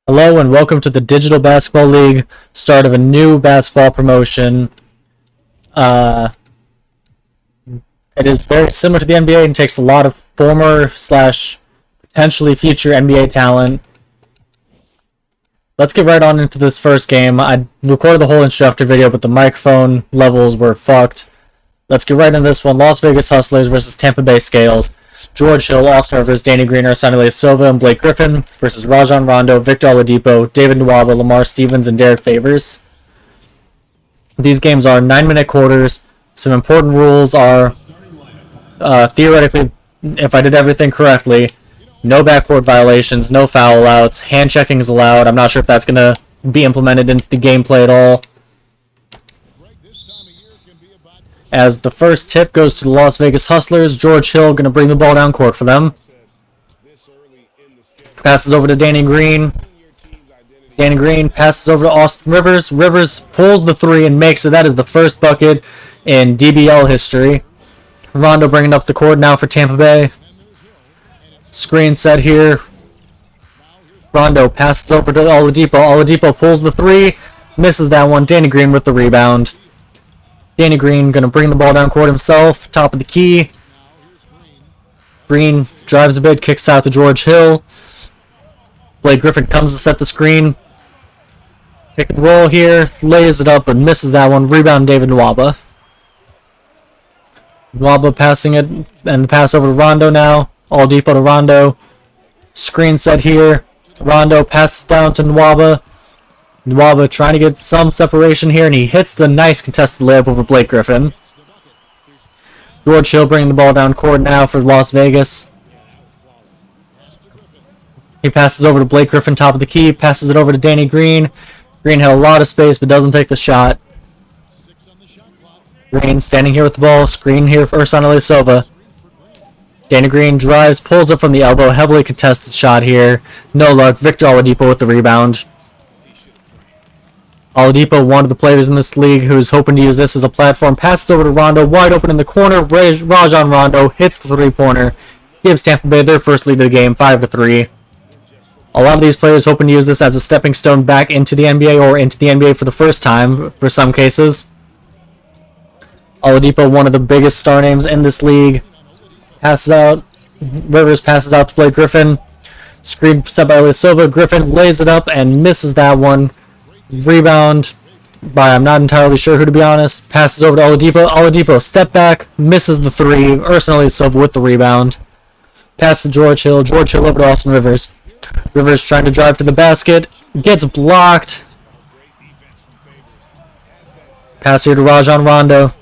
Hello and welcome to the Digital Basketball League, start of a new basketball promotion. It is very similar to the NBA and takes a lot of former / potentially future NBA talent. Let's get right on into this first game. I recorded the whole instructor video, but the microphone levels were fucked. Let's get right into this one. Las Vegas Hustlers versus Tampa Bay Scales. George Hill, Austin Rivers, Danny Green, Arsenio Silva, and Blake Griffin versus Rajon Rondo, Victor Oladipo, David Nwaba, Lamar Stevens, and Derek Favors. These games are 9-minute quarters. Some important rules are, theoretically, if I did everything correctly, no backcourt violations, no foul outs, hand checking is allowed. I'm not sure if that's going to be implemented into the gameplay at all. As the first tip goes to the Las Vegas Hustlers, George Hill going to bring the ball down court for them. Passes over to Danny Green. Danny Green passes over to Austin Rivers. Rivers pulls the three and makes it. That is the first bucket in DBL history. Rondo bringing up the court now for Tampa Bay. Screen set here. Rondo passes over to Oladipo. Oladipo pulls the three. Misses that one. Danny Green with the rebound. Danny Green going to bring the ball down court himself. Top of the key. Green drives a bit, kicks out to George Hill. Blake Griffin comes to set the screen. Pick and roll here. Lays it up but misses that one. Rebound David Nwaba. Nwaba passing it and the pass over to Rondo now. Oladipo to Rondo. Screen set here. Rondo passes down to Nwaba. Nwaba trying to get some separation here, and he hits the nice contested layup over Blake Griffin. George Hill bringing the ball down court now for Las Vegas. He passes over to Blake Griffin, top of the key, passes it over to Danny Green. Green had a lot of space, but doesn't take the shot. Green standing here with the ball, screen here for Arsenio Silva. Danny Green drives, pulls it from the elbow, heavily contested shot here. No luck, Victor Oladipo with the rebound. Oladipo, one of the players in this league who's hoping to use this as a platform, passes over to Rondo, wide open in the corner. Rajon Rondo hits the three-pointer, gives Tampa Bay their first lead of the game, 5-3. A lot of these players hoping to use this as a stepping stone back into the NBA or into the NBA for the first time, for some cases. Oladipo, one of the biggest star names in this league, passes out. Rivers passes out to Blake Griffin. Screen set by Silva. Griffin lays it up and misses that one. Rebound by I'm not entirely sure who, to be honest. Passes over to Oladipo. Oladipo step back, misses the three. Arsenio Silva with the rebound. Pass to George Hill. George Hill over to Austin Rivers. Rivers trying to drive to the basket. Gets blocked. Pass here to Rajon Rondo.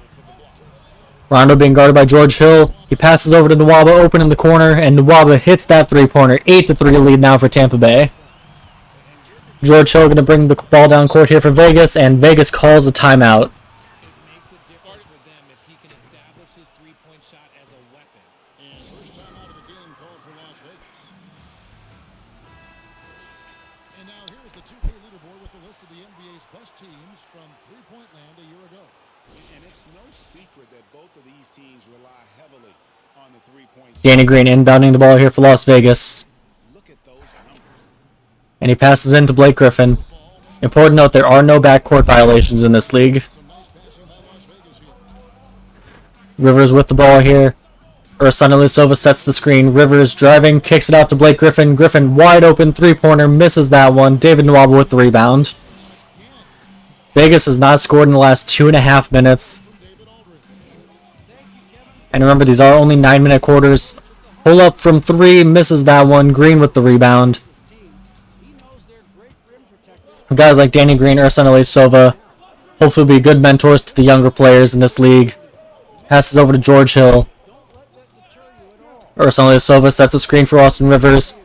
Rondo being guarded by George Hill. He passes over to Nwaba, open in the corner, and Nwaba hits that three-pointer. 8-3 lead now for Tampa Bay. George Hill going to bring the ball down court here for Vegas, and Vegas calls the timeout. It makes a difference for them if he can establish his three-point shot as a weapon. And first time out of the game called for Las Vegas. And now here's the 2K leaderboard with the list of the NBA's best teams from three-point land a year ago. And it's no secret that both of these teams rely heavily on the three-point shot. Danny Green inbounding the ball here for Las Vegas. And he passes in to Blake Griffin. Important note, there are no backcourt violations in this league. Rivers with the ball here. Arsenio Silva sets the screen. Rivers driving, kicks it out to Blake Griffin. Griffin wide open, three-pointer, misses that one. David Nwaba with the rebound. Vegas has not scored in the last 2.5 minutes. And remember, these are only 9-minute quarters. Pull up from three, misses that one. Green with the rebound. Guys like Danny Green, Arsenio Silva, hopefully be good mentors to the younger players in this league. Passes over to George Hill. Arsenio Silva sets a screen for Austin Rivers.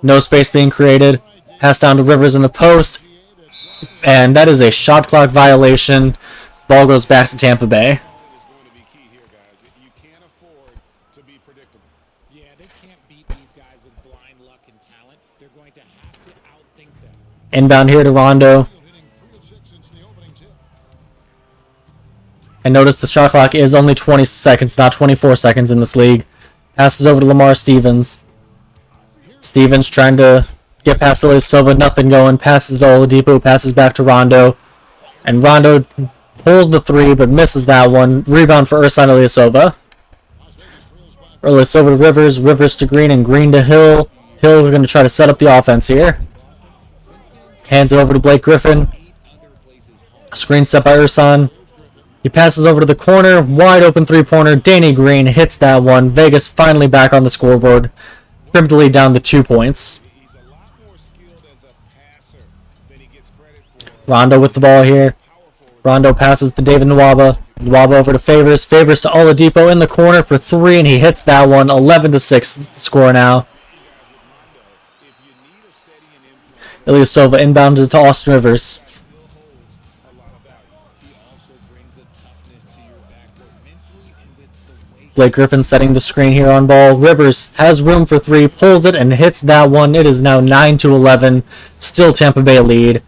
No space being created. Pass down to Rivers in the post. And that is a shot clock violation. Ball goes back to Tampa Bay. Inbound here to Rondo. And notice the shot clock is only 20 seconds, not 24 seconds in this league. Passes over to Lamar Stevens. Stevens trying to Get past Ilyasova, nothing going. Passes to Oladipo, passes back to Rondo. And Rondo pulls the three, but misses that one. Rebound for Ersan Ilyasova. Ilyasova to Rivers, Rivers to Green, and Green to Hill. Hill, we're going to try to set up the offense here. Hands it over to Blake Griffin. Screen set by Ersan. He passes over to the corner. Wide open three-pointer. Danny Green hits that one. Vegas finally back on the scoreboard. Trimmed the lead down to 2 points. Rondo with the ball here. Rondo passes to David Nwaba. Nwaba over to Favors. Favors to Oladipo in the corner for 3, and he hits that one. 11-6 score now. Ilyasova inbounded to Austin Rivers. Blake Griffin setting the screen here on ball. Rivers has room for 3, pulls it, and hits that one. It is now 9-11. Still Tampa Bay lead.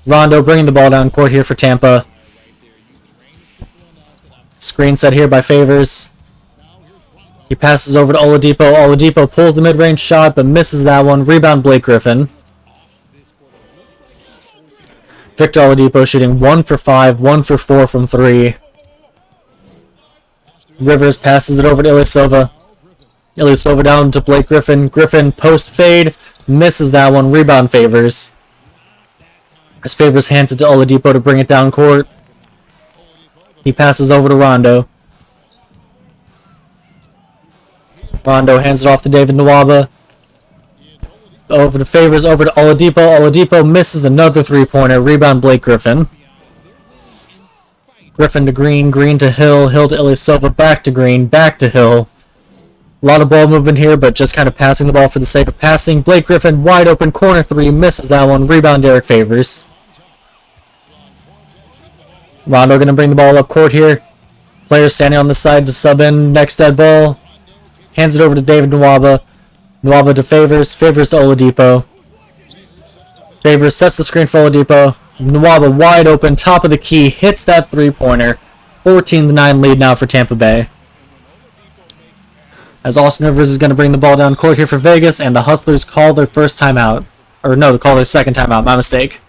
Rondo bringing the ball down court here for Tampa. Screen set here by Favors. He passes over to Oladipo. Oladipo pulls the mid-range shot, but misses that one. Rebound Blake Griffin. Victor Oladipo shooting 1 for 5, 1 for 4 from 3. Rivers passes it over to Ilyasova. Ilyasova down to Blake Griffin. Griffin post fade. Misses that one. Rebound Favors. As Favors hands it to Oladipo to bring it down court. He passes over to Rondo. Rondo hands it off to David Nwaba. Over to Favors, over to Oladipo. Oladipo misses another three-pointer. Rebound Blake Griffin. Griffin to Green, Green to Hill, Hill to Ilyasova, back to Green, back to Hill. A lot of ball movement here, but just kind of passing the ball for the sake of passing. Blake Griffin, wide open, corner 3, misses that one. Rebound Derek Favors. Rondo going to bring the ball up court here. Players standing on the side to sub in. Next dead ball. Hands it over to David Nwaba. Nwaba to Favors. Favors to Oladipo. Favors sets the screen for Oladipo. Nwaba wide open, top of the key, hits that three-pointer. 14-9 lead now for Tampa Bay. As Austin Rivers is going to bring the ball down court here for Vegas, and the Hustlers call their first timeout. Or no, they call their second timeout. My mistake.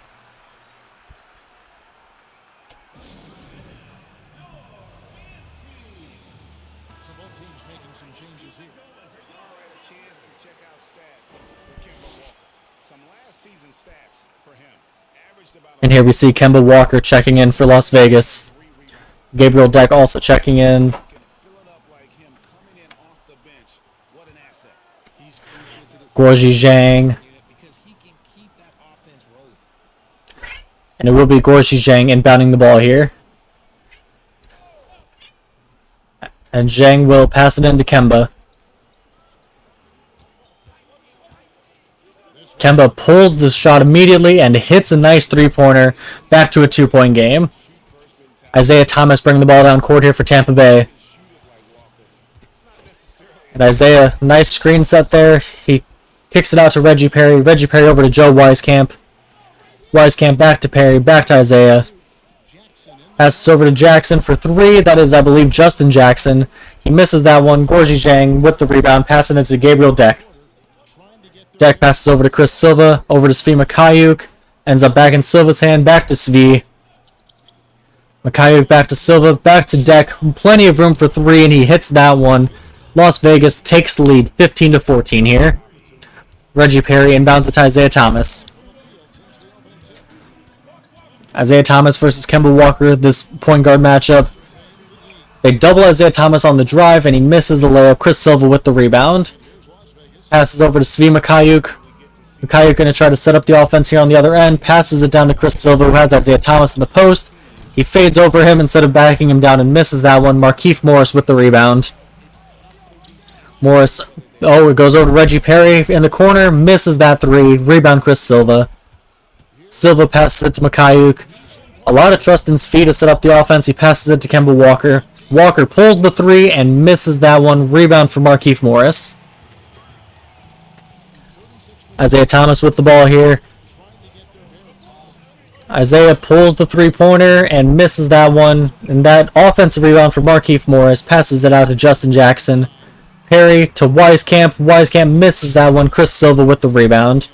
So both teams making some changes here. All right, a chance to check out stats for Kemba Walker. Some last season stats for him. Averaged about. And here we see Kemba Walker checking in for Las Vegas. Gabriel Deck also checking in. Guoji Zhang. And it will be Guoji Zhang inbounding the ball here. And Zhang will pass it into Kemba. Kemba pulls the shot immediately and hits a nice three-pointer. Back to a 2-point game. Isaiah Thomas bringing the ball down court here for Tampa Bay. And Isaiah, nice screen set there. He kicks it out to Reggie Perry. Reggie Perry over to Joe Wieskamp. Wieskamp back to Perry, back to Isaiah. Passes over to Jackson for 3. That is, I believe, Justin Jackson. He misses that one. Guoji Zhang with the rebound, passing it to Gabriel Deck. Deck passes over to Chris Silva, over to Svi Mikhailiuk. Ends up back in Silva's hand, back to Svi. Mikhailiuk back to Silva, back to Deck. Plenty of room for 3, and he hits that one. Las Vegas takes the lead, 15-14 here. Reggie Perry inbounds it to Isaiah Thomas. Isaiah Thomas versus Kemba Walker, this point guard matchup. They double Isaiah Thomas on the drive, and he misses the layup. Chris Silva with the rebound. Passes over to Svi Mikhailiuk. Mikhailiuk going to try to set up the offense here on the other end. Passes it down to Chris Silva, who has Isaiah Thomas in the post. He fades over him instead of backing him down and misses that one. Markieff Morris with the rebound. Morris, it goes over to Reggie Perry in the corner. Misses that 3. Rebound Chris Silva. Silva passes it to Mikhailiuk. A lot of trust in Svi to set up the offense. He passes it to Kemba Walker. Walker pulls the 3 and misses that one. Rebound for Markieff Morris. Isaiah Thomas with the ball here. Isaiah pulls the three-pointer and misses that one. And that offensive rebound for Markieff Morris. Passes it out to Justin Jackson. Perry to Wieskamp. Wieskamp misses that one. Chris Silva with the rebound.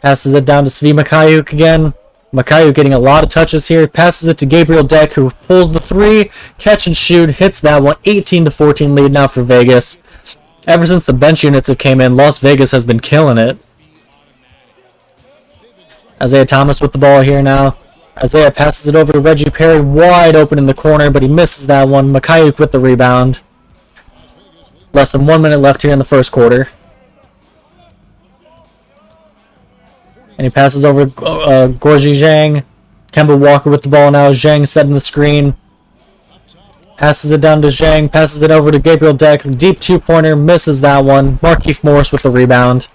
Passes it down to Svi Mikhailiuk again. Mikhailiuk getting a lot of touches here. Passes it to Gabriel Deck, who pulls the three. Catch and shoot. Hits that one. 18-14 lead now for Vegas. Ever since the bench units have came in, Las Vegas has been killing it. Isaiah Thomas with the ball here now. Isaiah passes it over to Reggie Perry, wide open in the corner, but he misses that one. Mikhailiuk with the rebound. Less than 1 minute left here in the first quarter. And he passes over Gorgie Zhang. Kemba Walker with the ball now. Zhang setting the screen. Passes it down to Zhang. Passes it over to Gabriel Deck. Deep two-pointer. Misses that one. Markieff Morris with the rebound.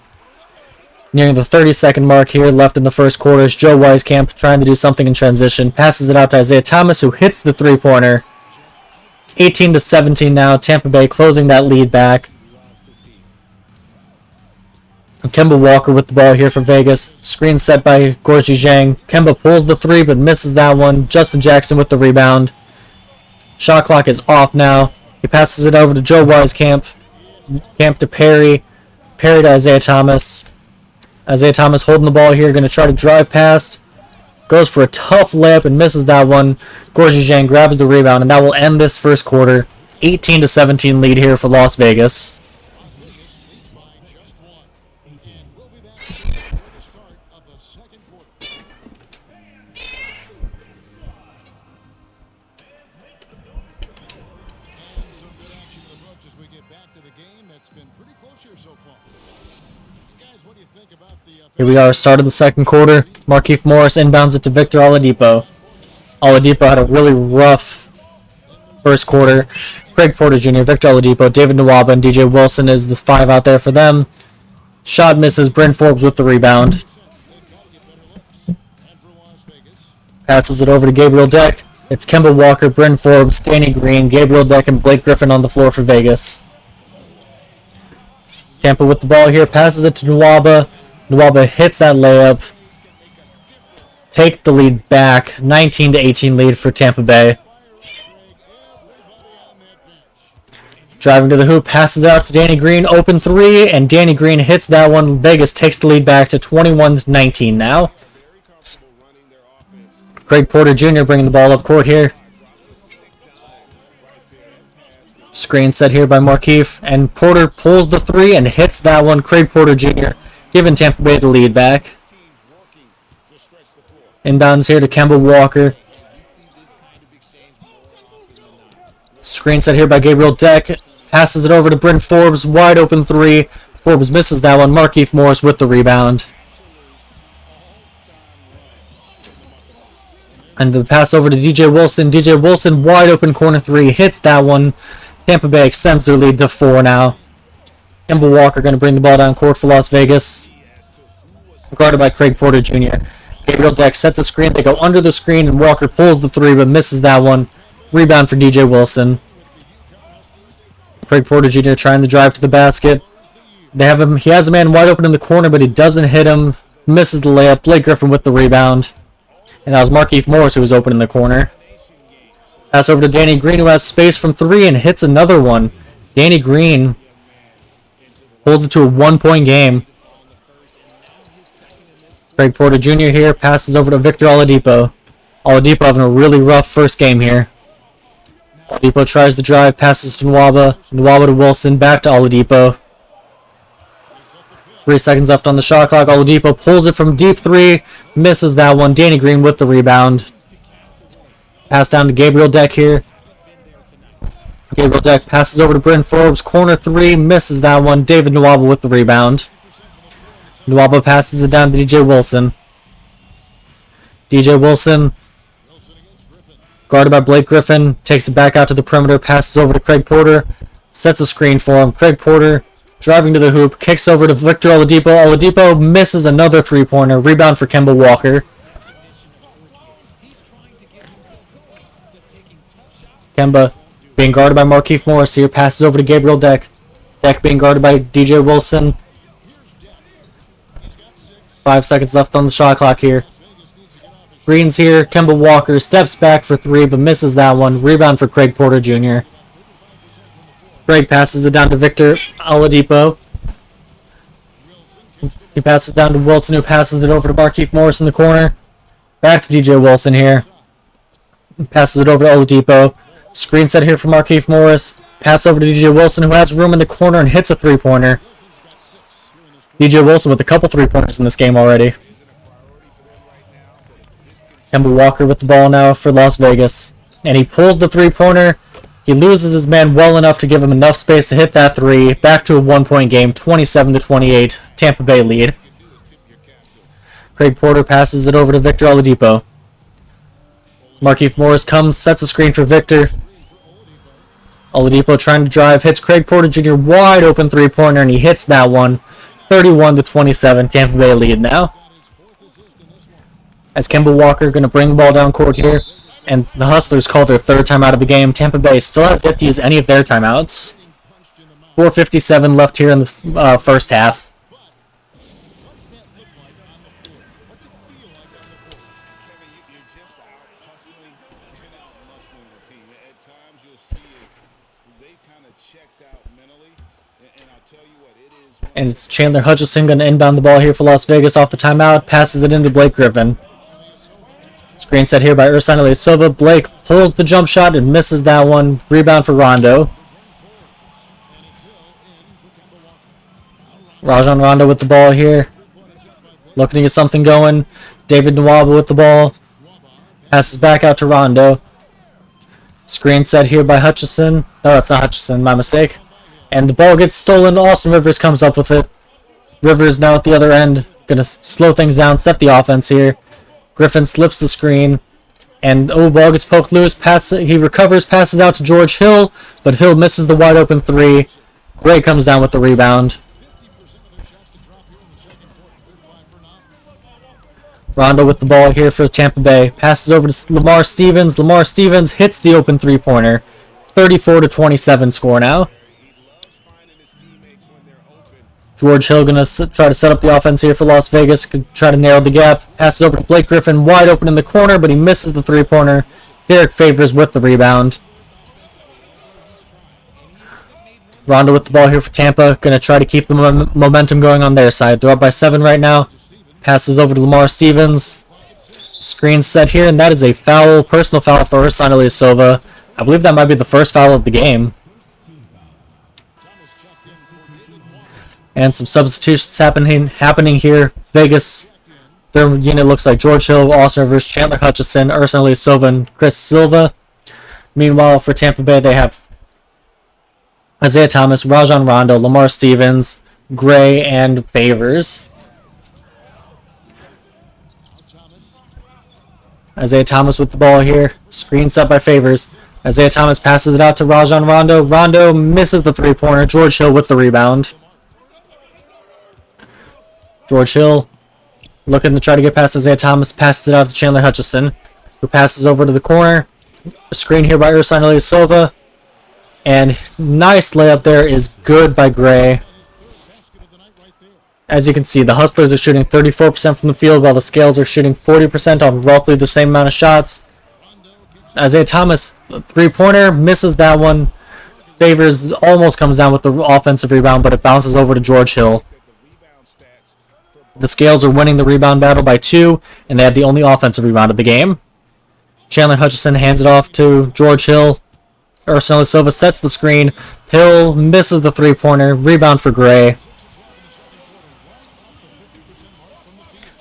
Nearing the 30-second mark here, left in the first quarter, is Joe Wieskamp trying to do something in transition. Passes it out to Isaiah Thomas, who hits the three-pointer. 18-17 now. Tampa Bay closing that lead back. Kemba Walker with the ball here for Vegas. Screen set by Gorgie Zhang. Kemba pulls the three, but misses that one. Justin Jackson with the rebound. Shot clock is off now. He passes it over to Joe Wieskamp. Camp to Perry. Perry to Isaiah Thomas. Isaiah Thomas holding the ball here, going to try to drive past. Goes for a tough layup and misses that one. Gorgie Zhang grabs the rebound, and that will end this first quarter. 18-17 lead here for Las Vegas. Here we are, start of the second quarter. Markieff Morris inbounds it to Victor Oladipo. Oladipo had a really rough first quarter. Craig Porter Jr., Victor Oladipo, David Nwaba, and DJ Wilson is the five out there for them. Shot misses. Bryn Forbes with the rebound. Passes it over to Gabriel Deck. It's Kemba Walker, Bryn Forbes, Danny Green, Gabriel Deck, and Blake Griffin on the floor for Vegas. Tampa with the ball here. Passes it to Nwaba. Nwaba hits that layup. Take the lead back. 19-18 lead for Tampa Bay. Driving to the hoop, passes out to Danny Green. Open three, and Danny Green hits that one. Vegas takes the lead back to 21-19 now. Craig Porter Jr. bringing the ball up court here. Screen set here by Markieff, and Porter pulls the three and hits that one. Craig Porter Jr. giving Tampa Bay the lead back. Inbounds here to Kemba Walker. Screen set here by Gabriel Deck. Passes it over to Bryn Forbes. Wide open three. Forbes misses that one. Markieff Morris with the rebound. And the pass over to DJ Wilson. DJ Wilson, wide open corner three. Hits that one. Tampa Bay extends their lead to 4 now. Kemba Walker going to bring the ball down court for Las Vegas. Guarded by Craig Porter Jr. Gabriel Deck sets a screen. They go under the screen, and Walker pulls the three, but misses that one. Rebound for DJ Wilson. Craig Porter Jr. trying to drive to the basket. They have him. He has a man wide open in the corner, but he doesn't hit him. Misses the layup. Blake Griffin with the rebound. And that was Markieff Morris who was open in the corner. Pass over to Danny Green, who has space from three and hits another one. Danny Green pulls it to a 1-point game. Craig Porter Jr. here passes over to Victor Oladipo. Oladipo having a really rough first game here. Oladipo tries to drive, passes to Nwaba. Nwaba to Wilson, back to Oladipo. 3 seconds left on the shot clock. Oladipo pulls it from deep three, misses that one. Danny Green with the rebound. Pass down to Gabriel Deck here. Gabriel Deck passes over to Bryn Forbes. Corner three, misses that one. David Nwaba with the rebound. Nwaba passes it down to DJ Wilson. DJ Wilson, guarded by Blake Griffin, takes it back out to the perimeter, passes over to Craig Porter, sets a screen for him. Craig Porter driving to the hoop, kicks over to Victor Oladipo. Oladipo misses another three-pointer. Rebound for Kemba Walker. Kemba being guarded by Markieff Morris here, passes over to Gabriel Deck. Deck being guarded by DJ Wilson. 5 seconds left on the shot clock here. Screens here. Kemba Walker steps back for three, but misses that one. Rebound for Craig Porter Jr. Greg passes it down to Victor Oladipo. He passes down to Wilson, who passes it over to Markieff Morris in the corner. Back to DJ Wilson here. Passes it over to Oladipo. Screen set here for Markieff Morris. Pass over to DJ Wilson, who has room in the corner and hits a three-pointer. DJ Wilson with a couple three-pointers in this game already. Kemba Walker with the ball now for Las Vegas. And he pulls the three-pointer. He loses his man well enough to give him enough space to hit that three. Back to a one-point game, 27-28, Tampa Bay lead. Craig Porter passes it over to Victor Oladipo. Markieff Morris comes, sets a screen for Victor. Oladipo trying to drive, hits Craig Porter Jr. wide open three-pointer, and he hits that one. 31-27, Tampa Bay lead now. As Kemba Walker going to bring the ball down court here. And the Hustlers call their third timeout of the game. Tampa Bay still has yet to use any of their timeouts. 4:57 left here in the first half. And it's Chandler Hutchison going to inbound the ball here for Las Vegas off the timeout. Passes it into Blake Griffin. Screen set here by Ersan Ilyasova. Blake pulls the jump shot and misses that one. Rebound for Rondo. Rajon Rondo with the ball here. Looking to get something going. David Nwaba with the ball. Passes back out to Rondo. Screen set here by Hutchison. No, that's not Hutchison. My mistake. And the ball gets stolen. Austin Rivers comes up with it. Rivers now at the other end. Going to slow things down. Set the offense here. Griffin slips the screen, and ball gets poked loose. He recovers, passes out to George Hill, but Hill misses the wide open three. Gray comes down with the rebound. Rondo with the ball here for Tampa Bay. Passes over to Lamar Stevens. Lamar Stevens hits the open three-pointer. 34-27 score now. George Hill going to try to set up the offense here for Las Vegas. Try to narrow the gap. Passes over to Blake Griffin. Wide open in the corner, but he misses the three-pointer. Derek Favors with the rebound. Rondo with the ball here for Tampa. Going to try to keep the momentum going on their side. They're up by 7 right now. Passes over to Lamar Stevens. Screen set here, and that is a foul. Personal foul for Ersan Ilyasova. I believe that might be the first foul of the game. And some substitutions happening here. Vegas, their unit looks like George Hill, Austin Rivers, Chandler Hutchison, Ersan Ilyasova, and Chris Silva. Meanwhile, for Tampa Bay, they have Isaiah Thomas, Rajon Rondo, Lamar Stevens, Gray, and Favors. Isaiah Thomas with the ball here. Screen set by Favors. Isaiah Thomas passes it out to Rajon Rondo. Rondo misses the three-pointer. George Hill with the rebound. George Hill looking to try to get past Isaiah Thomas. Passes it out to Chandler Hutchison, who passes over to the corner. A screen here by Ersan Ilyasova. And nice layup there is good by Gray. As you can see, the Hustlers are shooting 34% from the field, while the Scales are shooting 40% on roughly the same amount of shots. Isaiah Thomas, three-pointer, misses that one. Favors almost comes down with the offensive rebound, but it bounces over to George Hill. The Scales are winning the rebound battle by 2, and they have the only offensive rebound of the game. Chandler Hutchison hands it off to George Hill. Ersan Ilyasova sets the screen. Hill misses the three-pointer. Rebound for Gray.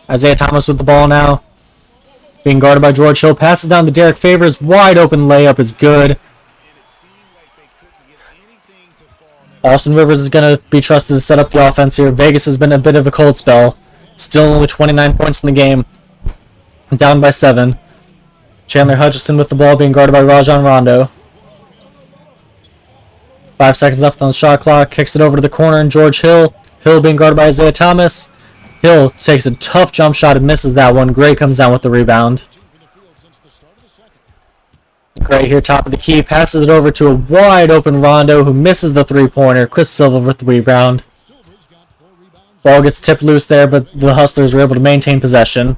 Isaiah Thomas with the ball now. Being guarded by George Hill. Passes down to Derek Favors. Wide open layup is good. Austin Rivers is going to be trusted to set up the offense here. Vegas has been a bit of a cold spell. Still only 29 points in the game. Down by 7. Chandler Hutchison with the ball being guarded by Rajon Rondo. 5 seconds left on the shot clock. Kicks it over to the corner and George Hill. Hill being guarded by Isaiah Thomas. Hill takes a tough jump shot and misses that one. Gray comes down with the rebound. Gray here, top of the key. Passes it over to a wide open Rondo who misses the three-pointer. Chris Silva with the rebound. Ball gets tipped loose there, but the Hustlers were able to maintain possession.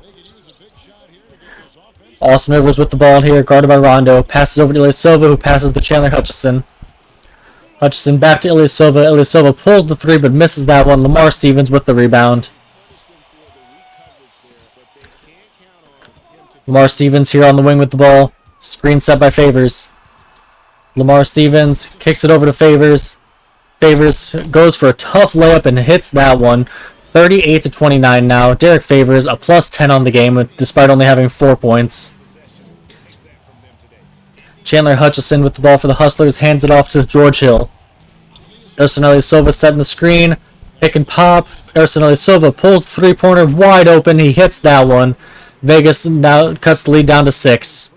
Austin Rivers with the ball here, guarded by Rondo. Passes over to Ilyasova, who passes to Chandler Hutchison. Hutchinson back to Ilyasova. Ilyasova pulls the three but misses that one. Lamar Stevens with the rebound. Lamar Stevens here on the wing with the ball. Screen set by Favors. Lamar Stevens kicks it over to Favors. Favors goes for a tough layup and hits that one. 38-29 now. Derek Favors a plus 10 on the game despite only having 4 points. Chandler Hutchison with the ball for the Hustlers hands it off to George Hill. Ersan Ilyasova setting the screen. Pick and pop. Ersan Ilyasova pulls the three-pointer wide open. He hits that one. Vegas now cuts the lead down to 6.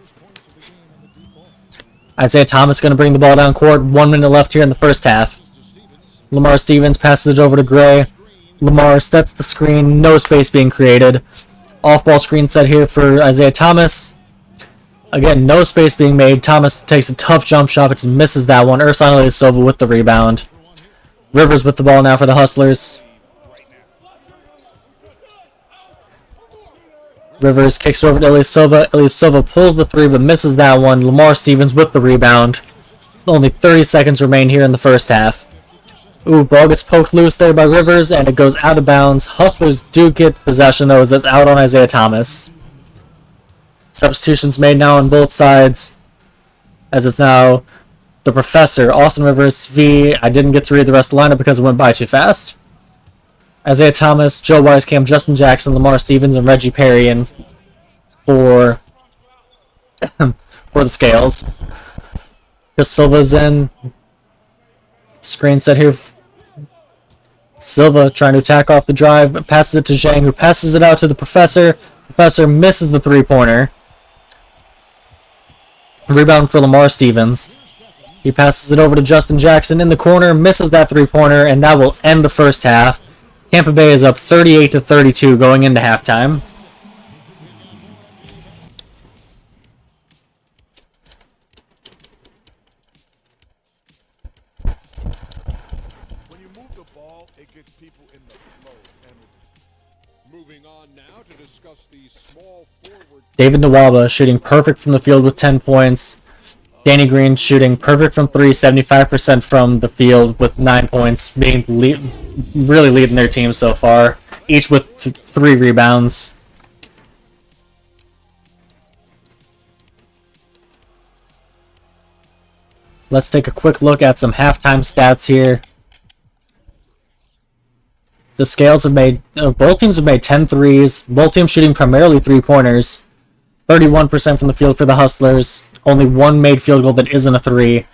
Isaiah Thomas going to bring the ball down court. 1 minute left here in the first half. Lamar Stevens passes it over to Gray. Lamar sets the screen. No space being created. Off-ball screen set here for Isaiah Thomas. Again, no space being made. Thomas takes a tough jump shot, but misses that one. Ersan Ilyasova with the rebound. Rivers with the ball now for the Hustlers. Rivers kicks it over to Ilyasova. Ilyasova pulls the three, but misses that one. Lamar Stevens with the rebound. Only 30 seconds remain here in the first half. Ooh, ball gets poked loose there by Rivers, and it goes out of bounds. Hustlers do get possession, though, as it's out on Isaiah Thomas. Substitutions made now on both sides, as it's now the Professor, Austin Rivers, V. I didn't get to read the rest of the lineup because it went by too fast. Isaiah Thomas, Joe Wisekamp, Justin Jackson, Lamar Stevens, and Reggie Perry in for the Scales. Chris Silva's in. Screen set here. Silva trying to attack off the drive, passes it to Zhang, who passes it out to the Professor. Professor misses the three-pointer. Rebound for Lamar Stevens. He passes it over to Justin Jackson in the corner, misses that three-pointer, and that will end the first half. Tampa Bay is up 38-32 going into halftime. When you move the ball, it gets people in the flow. And moving on now to discuss the small forward. David Nwaba shooting perfect from the field with 10 points. Danny Green shooting perfect from 3, 75% from the field with 9 points, being really leading their team so far, each with 3 rebounds. Let's take a quick look at some halftime stats here. The Scales have made, both teams have made 10 threes, both teams shooting primarily 3-pointers. 31% from the field for the Hustlers. Only 1 made field goal that isn't a 3.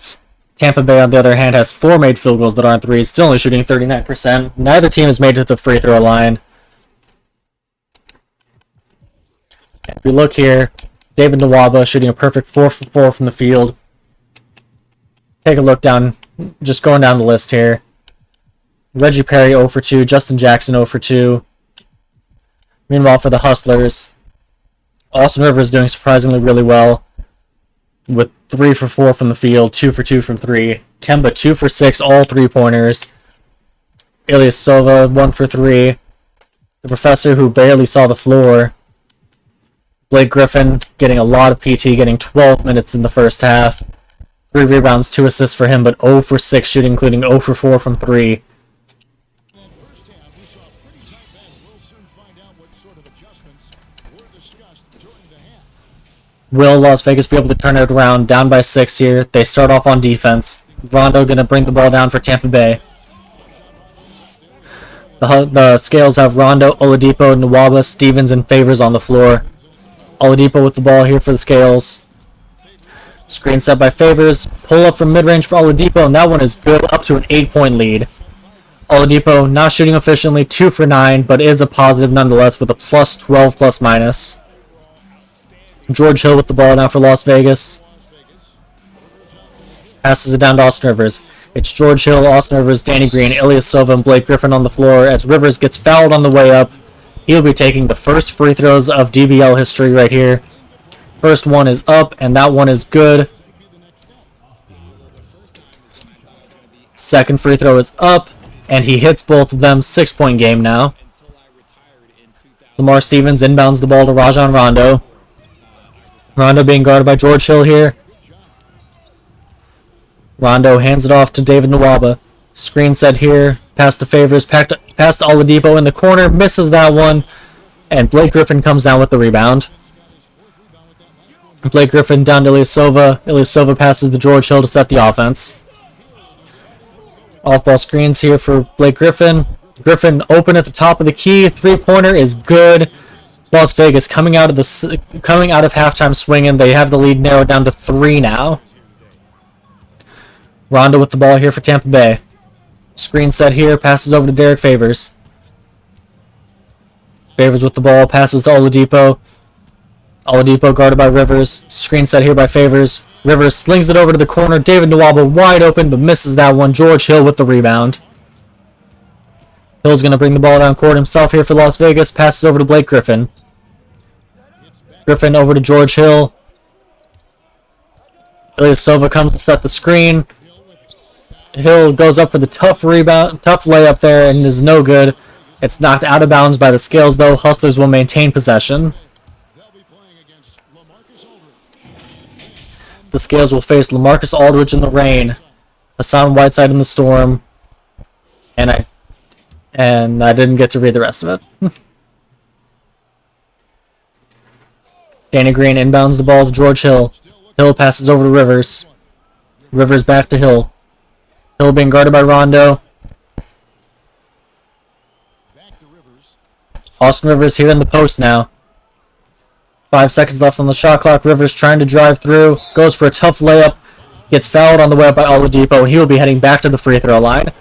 Tampa Bay, on the other hand, has 4 made field goals that aren't 3s, still only shooting 39%. Neither team has made it to the free throw line. If we look here, David Nwaba shooting a perfect 4 for 4 from the field. Take a look down, just going down the list here. Reggie Perry 0 for 2, Justin Jackson 0 for 2. Meanwhile, for the Hustlers, Austin Rivers doing surprisingly really well, with 3 for 4 from the field, 2 for 2 from 3. Kemba 2 for 6, all 3-pointers. Ilyasova 1 for 3. The Professor, who barely saw the floor. Blake Griffin getting a lot of PT, getting 12 minutes in the first half. 3 rebounds, 2 assists for him, but 0 for 6 shooting, including 0 for 4 from 3. Will Las Vegas be able to turn it around? Down by 6 here. They start off on defense. Rondo going to bring the ball down for Tampa Bay. The Scales have Rondo, Oladipo, Nwaba, Stevens, and Favors on the floor. Oladipo with the ball here for the Scales. Screen set by Favors. Pull up from mid-range for Oladipo, and that one is good, up to an 8-point lead. Oladipo not shooting efficiently, 2 for 9, but is a positive nonetheless with a plus 12 plus minus. George Hill with the ball now for Las Vegas. Passes it down to Austin Rivers. It's George Hill, Austin Rivers, Danny Green, Ilyasova, and Blake Griffin on the floor as Rivers gets fouled on the way up. He'll be taking the first free throws of DBL history right here. First one is up, and that one is good. Second free throw is up, and he hits both of them. 6-point game now. Lamar Stevens inbounds the ball to Rajon Rondo. Rondo being guarded by George Hill here. Rondo hands it off to David Nwaba. Screen set here. Pass to Favors. Pass to Oladipo in the corner. Misses that one. And Blake Griffin comes down with the rebound. Blake Griffin down to Ilyasova. Ilyasova passes to George Hill to set the offense. Off-ball screens here for Blake Griffin. Griffin open at the top of the key. Three-pointer is good. Las Vegas coming out of halftime swinging. They have the lead narrowed down to 3 now. Rondo with the ball here for Tampa Bay. Screen set here. Passes over to Derek Favors. Favors with the ball. Passes to Oladipo. Oladipo guarded by Rivers. Screen set here by Favors. Rivers slings it over to the corner. David Nwaba wide open, but misses that one. George Hill with the rebound. Hill's going to bring the ball down court himself here for Las Vegas. Passes over to Blake Griffin. Griffin over to George Hill. Ilyasova comes to set the screen. Hill goes up for the tough layup there, and is no good. It's knocked out of bounds by the Scales, though. Hustlers will maintain possession. The Scales will face LaMarcus Aldridge in the rain, Hassan Whiteside in the storm, and I didn't get to read the rest of it. Danny Green inbounds the ball to George Hill. Hill passes over to Rivers. Rivers back to Hill. Hill being guarded by Rondo. Austin Rivers here in the post now. 5 seconds left on the shot clock. Rivers trying to drive through. Goes for a tough layup. Gets fouled on the way up by Oladipo. He will be heading back to the free throw line.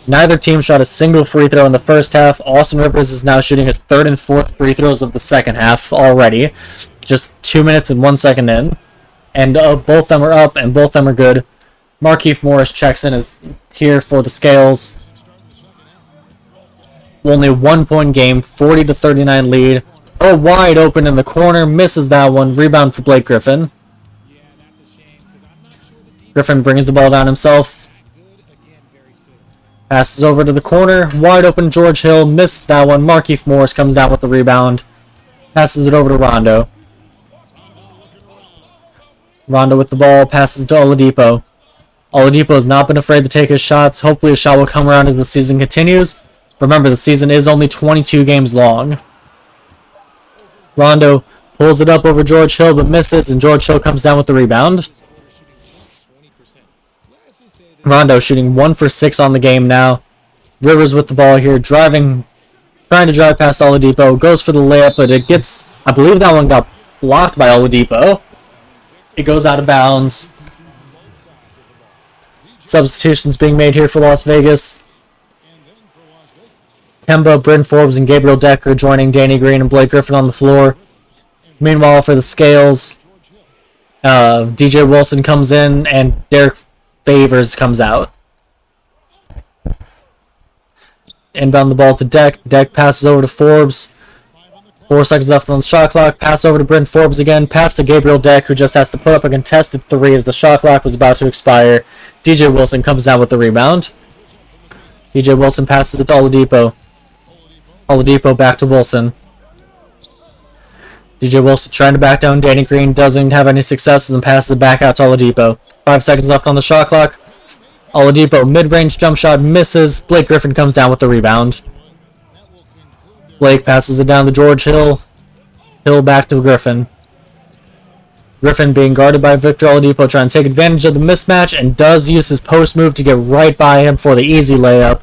Neither team shot a single free throw in the first half. Austin Rivers is now shooting his 3rd and 4th free throws of the second half already. Just 2 minutes and 1 second in. And both of them are up and both of them are good. Markieff Morris checks in here for the Scales. Only 1 point game. 40-39 lead. Oh, wide open in the corner. Misses that one. Rebound for Blake Griffin. Griffin brings the ball down himself. Passes over to the corner. Wide open George Hill. Misses that one. Markieff Morris comes down with the rebound. Passes it over to Rondo. Rondo with the ball. Passes to Oladipo. Oladipo has not been afraid to take his shots. Hopefully a shot will come around as the season continues. Remember, the season is only 22 games long. Rondo pulls it up over George Hill, but misses, and George Hill comes down with the rebound. Rondo shooting 1 for 6 on the game now. Rivers with the ball here, trying to drive past Oladipo. Goes for the layup, but it gets, I believe that one got blocked by Oladipo. It goes out of bounds. Substitutions being made here for Las Vegas. Kemba, Bryn Forbes, and Gabriel Decker joining Danny Green and Blake Griffin on the floor. Meanwhile, for the Scales, DJ Wilson comes in and Derek Favors comes out. Inbound the ball to Deck. Deck passes over to Forbes. 4 seconds left on the shot clock. Pass over to Bryn Forbes again. Pass to Gabriel Deck, who just has to put up a contested 3 as the shot clock was about to expire. DJ Wilson comes down with the rebound. DJ Wilson passes it to Oladipo. Oladipo back to Wilson. DJ Wilson trying to back down Danny Green. Doesn't have any successes and passes it back out to Oladipo. 5 seconds left on the shot clock. Oladipo mid-range jump shot misses. Blake Griffin comes down with the rebound. Blake passes it down to George Hill. Hill back to Griffin. Griffin being guarded by Victor Oladipo, trying to take advantage of the mismatch, and does use his post move to get right by him for the easy layup.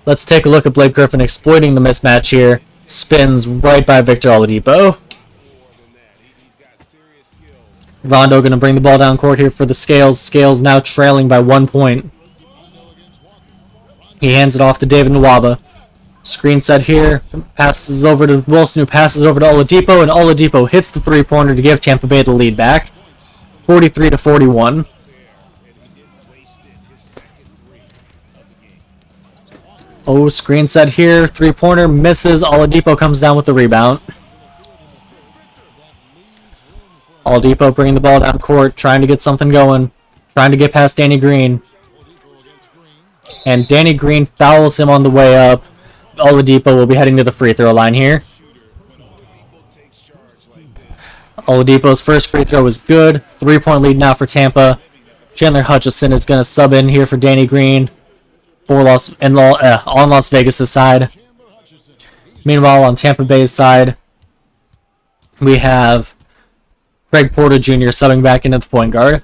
Let's take a look at Blake Griffin exploiting the mismatch here. Spins right by Victor Oladipo. Rondo going to bring the ball down court here for the Scales. Scales now trailing by 1 point. He hands it off to David Nwaba. Screen set here. Passes over to Wilson, who passes over to Oladipo, and Oladipo hits the three-pointer to give Tampa Bay the lead back. 43-41. Oh, screen set here. Three-pointer misses. Oladipo comes down with the rebound. Oladipo bringing the ball down court, trying to get something going. Trying to get past Danny Green. And Danny Green fouls him on the way up. Oladipo will be heading to the free throw line here. Oladipo's first free throw was good. 3-point lead now for Tampa. Chandler Hutchison is going to sub in here for Danny Green for on Las Vegas' side. Meanwhile, on Tampa Bay's side, we have Craig Porter Jr. subbing back into the point guard.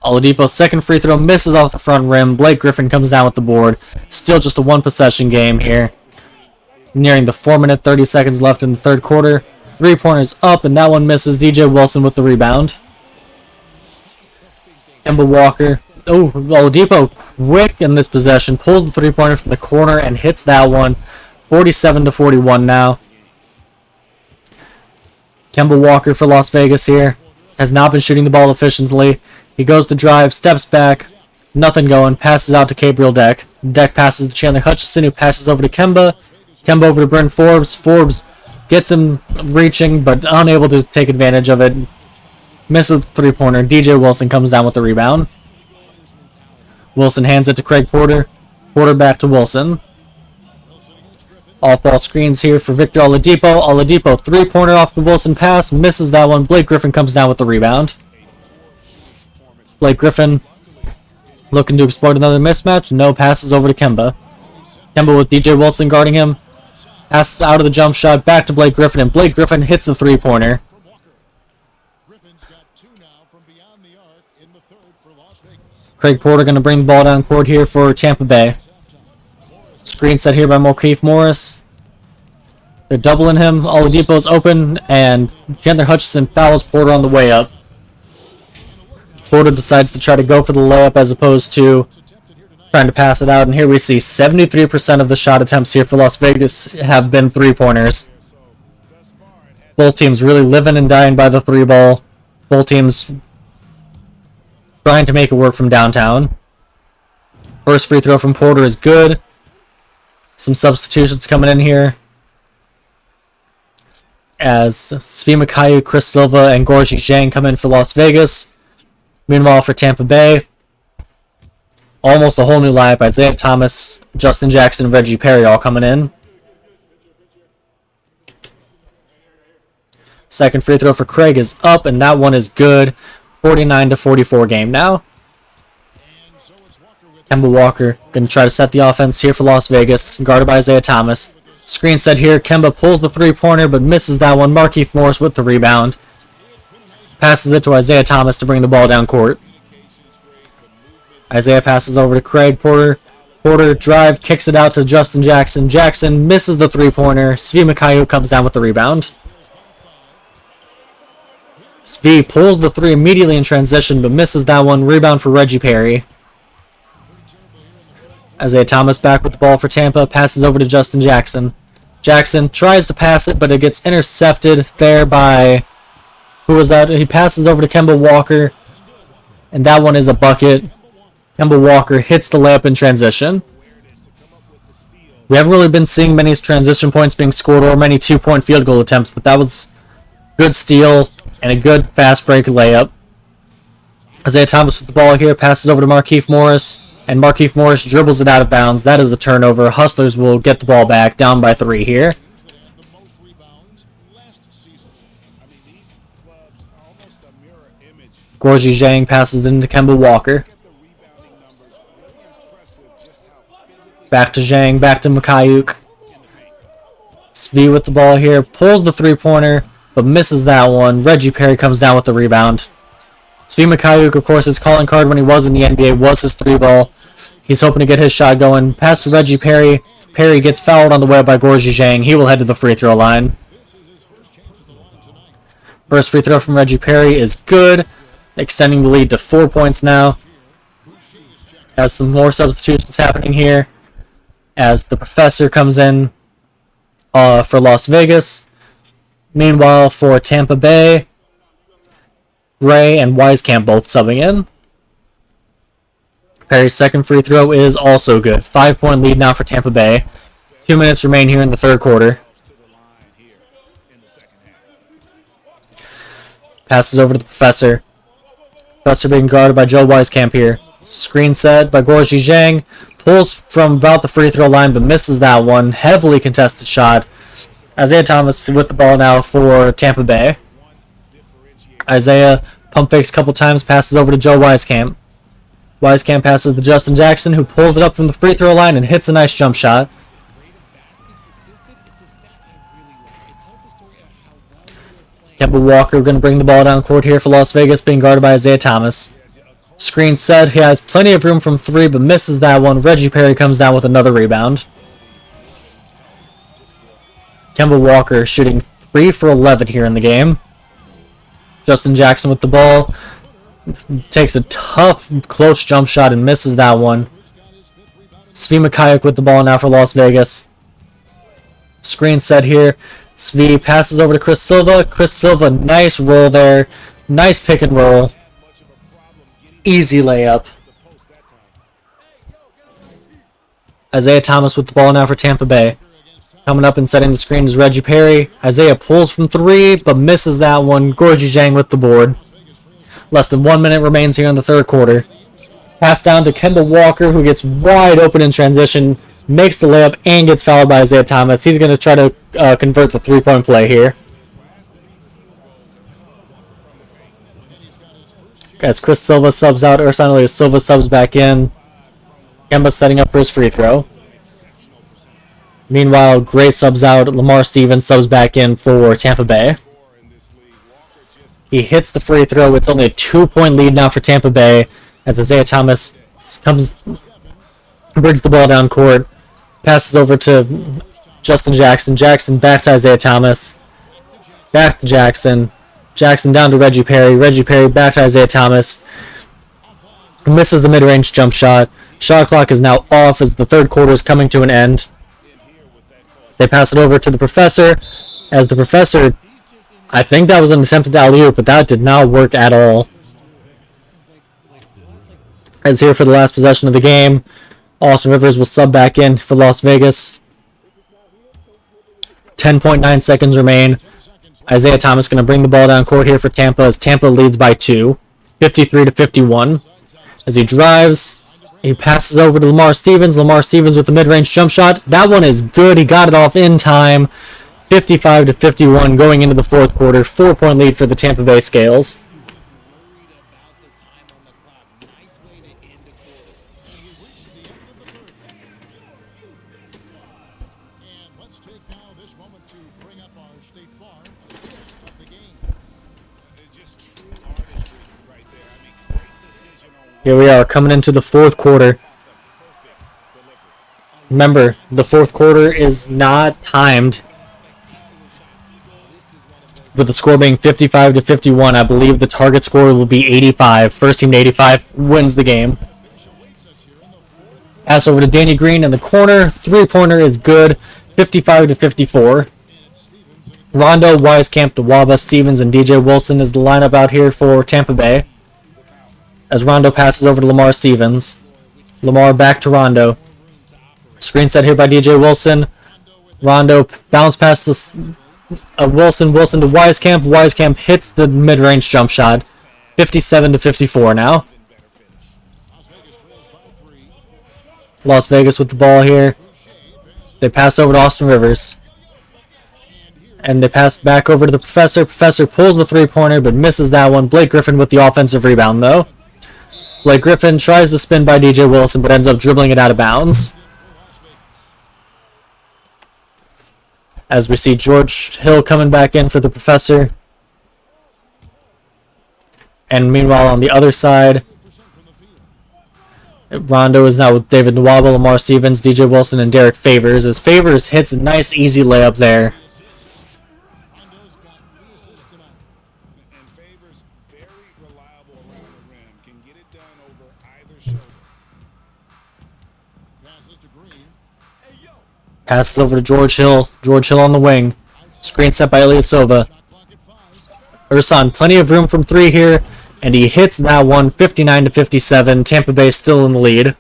Oladipo's second free throw misses off the front rim. Blake Griffin comes down with the board. Still just a one-possession game here. Nearing the 4-minute, 30 seconds left in the third quarter. Three-pointers up, and that one misses. DJ Wilson with the rebound. Kemba Walker. Oh, Oladipo quick in this possession. Pulls the three-pointer from the corner and hits that one. 47-41 now. Kemba Walker for Las Vegas here. Has not been shooting the ball efficiently. He goes to drive, steps back. Nothing going. Passes out to Gabriel Deck. Deck passes to Chandler Hutchison, who passes over to Kemba. Kemba over to Bryn Forbes. Forbes gets him reaching, but unable to take advantage of it. Misses the three-pointer. DJ Wilson comes down with the rebound. Wilson hands it to Craig Porter. Porter back to Wilson. Off-ball screens here for Victor Oladipo. Oladipo, three-pointer off the Wilson pass. Misses that one. Blake Griffin comes down with the rebound. Blake Griffin looking to exploit another mismatch. No, passes over to Kemba. Kemba with DJ Wilson guarding him. Passes out of the jump shot. Back to Blake Griffin, and Blake Griffin hits the three-pointer. Craig Porter going to bring the ball down court here for Tampa Bay. Screen set here by Markieff Morris. They're doubling him. Oladipo's open, and Chandler Hutchison fouls Porter on the way up. Porter decides to try to go for the layup as opposed to trying to pass it out. And here we see 73% of the shot attempts here for Las Vegas have been three-pointers. Both teams really living and dying by the three ball. Both teams trying to make it work from downtown. First free throw from Porter is good. Some substitutions coming in here, as Svi Mikhailiuk, Chris Silva, and Gorgie Zhang come in for Las Vegas. Meanwhile, for Tampa Bay, almost a whole new lineup. Isaiah Thomas, Justin Jackson, Reggie Perry all coming in. Second free throw for Craig is up, and that one is good. 49-44 game now. Kemba Walker going to try to set the offense here for Las Vegas, guarded by Isaiah Thomas. Screen set here. Kemba pulls the three-pointer, but misses that one. Markieff Morris with the rebound. Passes it to Isaiah Thomas to bring the ball down court. Isaiah passes over to Craig Porter. Porter drive, kicks it out to Justin Jackson. Jackson misses the three-pointer. Svi Mikhailiuk comes down with the rebound. Svi pulls the three immediately in transition, but misses that one. Rebound for Reggie Perry. Isaiah Thomas back with the ball for Tampa. Passes over to Justin Jackson. Jackson tries to pass it, but it gets intercepted there by... Who was that? He passes over to Kemba Walker, and that one is a bucket. Kemba Walker hits the layup in transition. We haven't really been seeing many transition points being scored or many two-point field goal attempts, but that was good steal and a good fast break layup. Isaiah Thomas with the ball here, passes over to Markieff Morris, and Markieff Morris dribbles it out of bounds. That is a turnover. Hustlers will get the ball back, down by 3 here. Gorgie Zhang passes into Kemba Walker. Back to Zhang, back to Mikhailiuk. Svi with the ball here, pulls the three-pointer, but misses that one. Reggie Perry comes down with the rebound. Svi Mikhailiuk, of course, his calling card when he was in the NBA was his three-ball. He's hoping to get his shot going. Pass to Reggie Perry. Perry gets fouled on the way by Gorgie Zhang. He will head to the free throw line. First free throw from Reggie Perry is good, extending the lead to 4 points now. Has some more substitutions happening here as the professor comes in for Las Vegas. Meanwhile, for Tampa Bay, Gray and Wisekamp both subbing in. Perry's second free throw is also good. 5-point lead now for Tampa Bay. 2 minutes remain here in the third quarter. Passes over to the professor. Professor being guarded by Joe Wisekamp here. Screen set by Gorgie Zhang. Pulls from about the free throw line, but misses that one. Heavily contested shot. Isaiah Thomas with the ball now for Tampa Bay. Isaiah pump fakes a couple times, passes over to Joe Wisekamp. Wisecamp passes to Justin Jackson, who pulls it up from the free throw line and hits a nice jump shot. Kemba Walker going to bring the ball down court here for Las Vegas, being guarded by Isaiah Thomas. Screen set. He has plenty of room from 3, but misses that one. Reggie Perry comes down with another rebound. Kemba Walker shooting 3 for 11 here in the game. Justin Jackson with the ball. Takes a tough, close jump shot and misses that one. Svi Mikhailiuk with the ball now for Las Vegas. Screen set here. Svi passes over to Chris Silva. Chris Silva, nice roll there. Nice pick and roll. Easy layup. Isaiah Thomas with the ball now for Tampa Bay. Coming up and setting the screen is Reggie Perry. Isaiah pulls from 3, but misses that one. Gorgie Zhang with the board. Less than 1 minute remains here in the third quarter. Pass down to Kemba Walker, who gets wide open in transition, makes the layup, and gets fouled by Isaiah Thomas. He's going to try to convert the three-point play here. As Chris Silva subs out, Ersan Silva subs back in. Kemba setting up for his free throw. Meanwhile, Gray subs out. Lamar Stevens subs back in for Tampa Bay. He hits the free throw. It's only a 2-point lead now for Tampa Bay as Isaiah Thomas brings the ball down court, passes over to Justin Jackson. Jackson back to Isaiah Thomas. Back to Jackson. Jackson down to Reggie Perry. Reggie Perry back to Isaiah Thomas. Misses the mid-range jump shot. Shot clock is now off as the third quarter is coming to an end. They pass it over to the Professor. As the Professor, I think that was an attempted alley-oop, but that did not work at all. As here for the last possession of the game, Austin Rivers will sub back in for Las Vegas. 10.9 seconds remain. Isaiah Thomas going to bring the ball down court here for Tampa as Tampa leads by 2, 53-51. As he drives, he passes over to Lamar Stevens. Lamar Stevens with the mid-range jump shot. That one is good. He got it off in time. 55-51 going into the fourth quarter. 4-point lead for the Tampa Bay Scales. Here we are coming into the fourth quarter. Remember, the fourth quarter is not timed. With the score being 55-51, I believe the target score will be 85. First team to 85 wins the game. Pass over to Danny Green in the corner. Three-pointer is good. 55-54. Rondo, Wisecamp, Dewaba, Stevens, and DJ Wilson is the lineup out here for Tampa Bay. As Rondo passes over to Lamar Stevens. Lamar back to Rondo. Screen set here by DJ Wilson. Rondo bounce past this Wilson to Wisecamp. Wisecamp hits the mid-range jump shot. 57-54 now. Las Vegas with the ball here. They pass over to Austin Rivers. And they pass back over to the Professor. Professor pulls the three-pointer but misses that one. Blake Griffin with the offensive rebound though. Blake Griffin tries to spin by DJ Wilson, but ends up dribbling it out of bounds. As we see George Hill coming back in for the Professor. And meanwhile, on the other side, Rondo is now with David Nwaba, Lamar Stevens, DJ Wilson, and Derek Favors. As Favors hits a nice, easy layup there. Passes over to George Hill. George Hill on the wing. Screen set by Ilyasova. Ersan, plenty of room from 3 here, and he hits that one. 59-57. Tampa Bay still in the lead.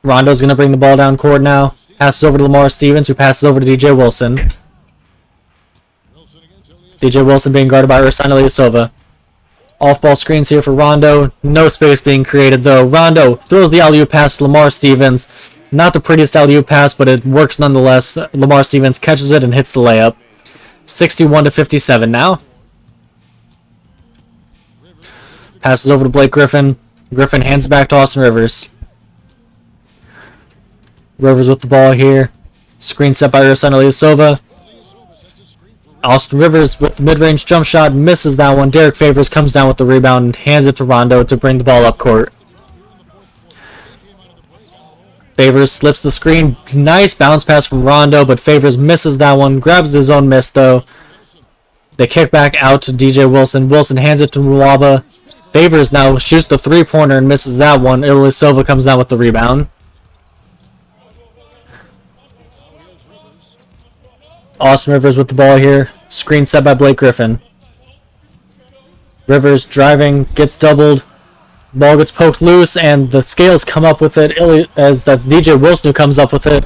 Rondo's going to bring the ball down court now. Passes over to Lamar Stevens, who passes over to DJ Wilson. DJ Wilson being guarded by Ersan Ilyasova. Off-ball screens here for Rondo. No space being created, though. Rondo throws the alley-oop pass to Lamar Stevens. Not the prettiest alley-oop pass, but it works nonetheless. Lamar Stevens catches it and hits the layup. 61-57 now. Passes over to Blake Griffin. Griffin hands it back to Austin Rivers. Rivers with the ball here. Screen set by Ursan Ilyasova. Austin Rivers with the mid-range jump shot, misses that one. Derek Favors comes down with the rebound and hands it to Rondo to bring the ball up court. Favors slips the screen. Nice bounce pass from Rondo, but Favors misses that one. Grabs his own miss, though. They kick back out to DJ Wilson. Wilson hands it to Nwaba. Favors now shoots the three-pointer and misses that one. Ilyasova comes down with the rebound. Austin Rivers with the ball here. Screen set by Blake Griffin. Rivers driving, gets doubled. Ball gets poked loose, and the scales come up with it. As that's DJ Wilson who comes up with it.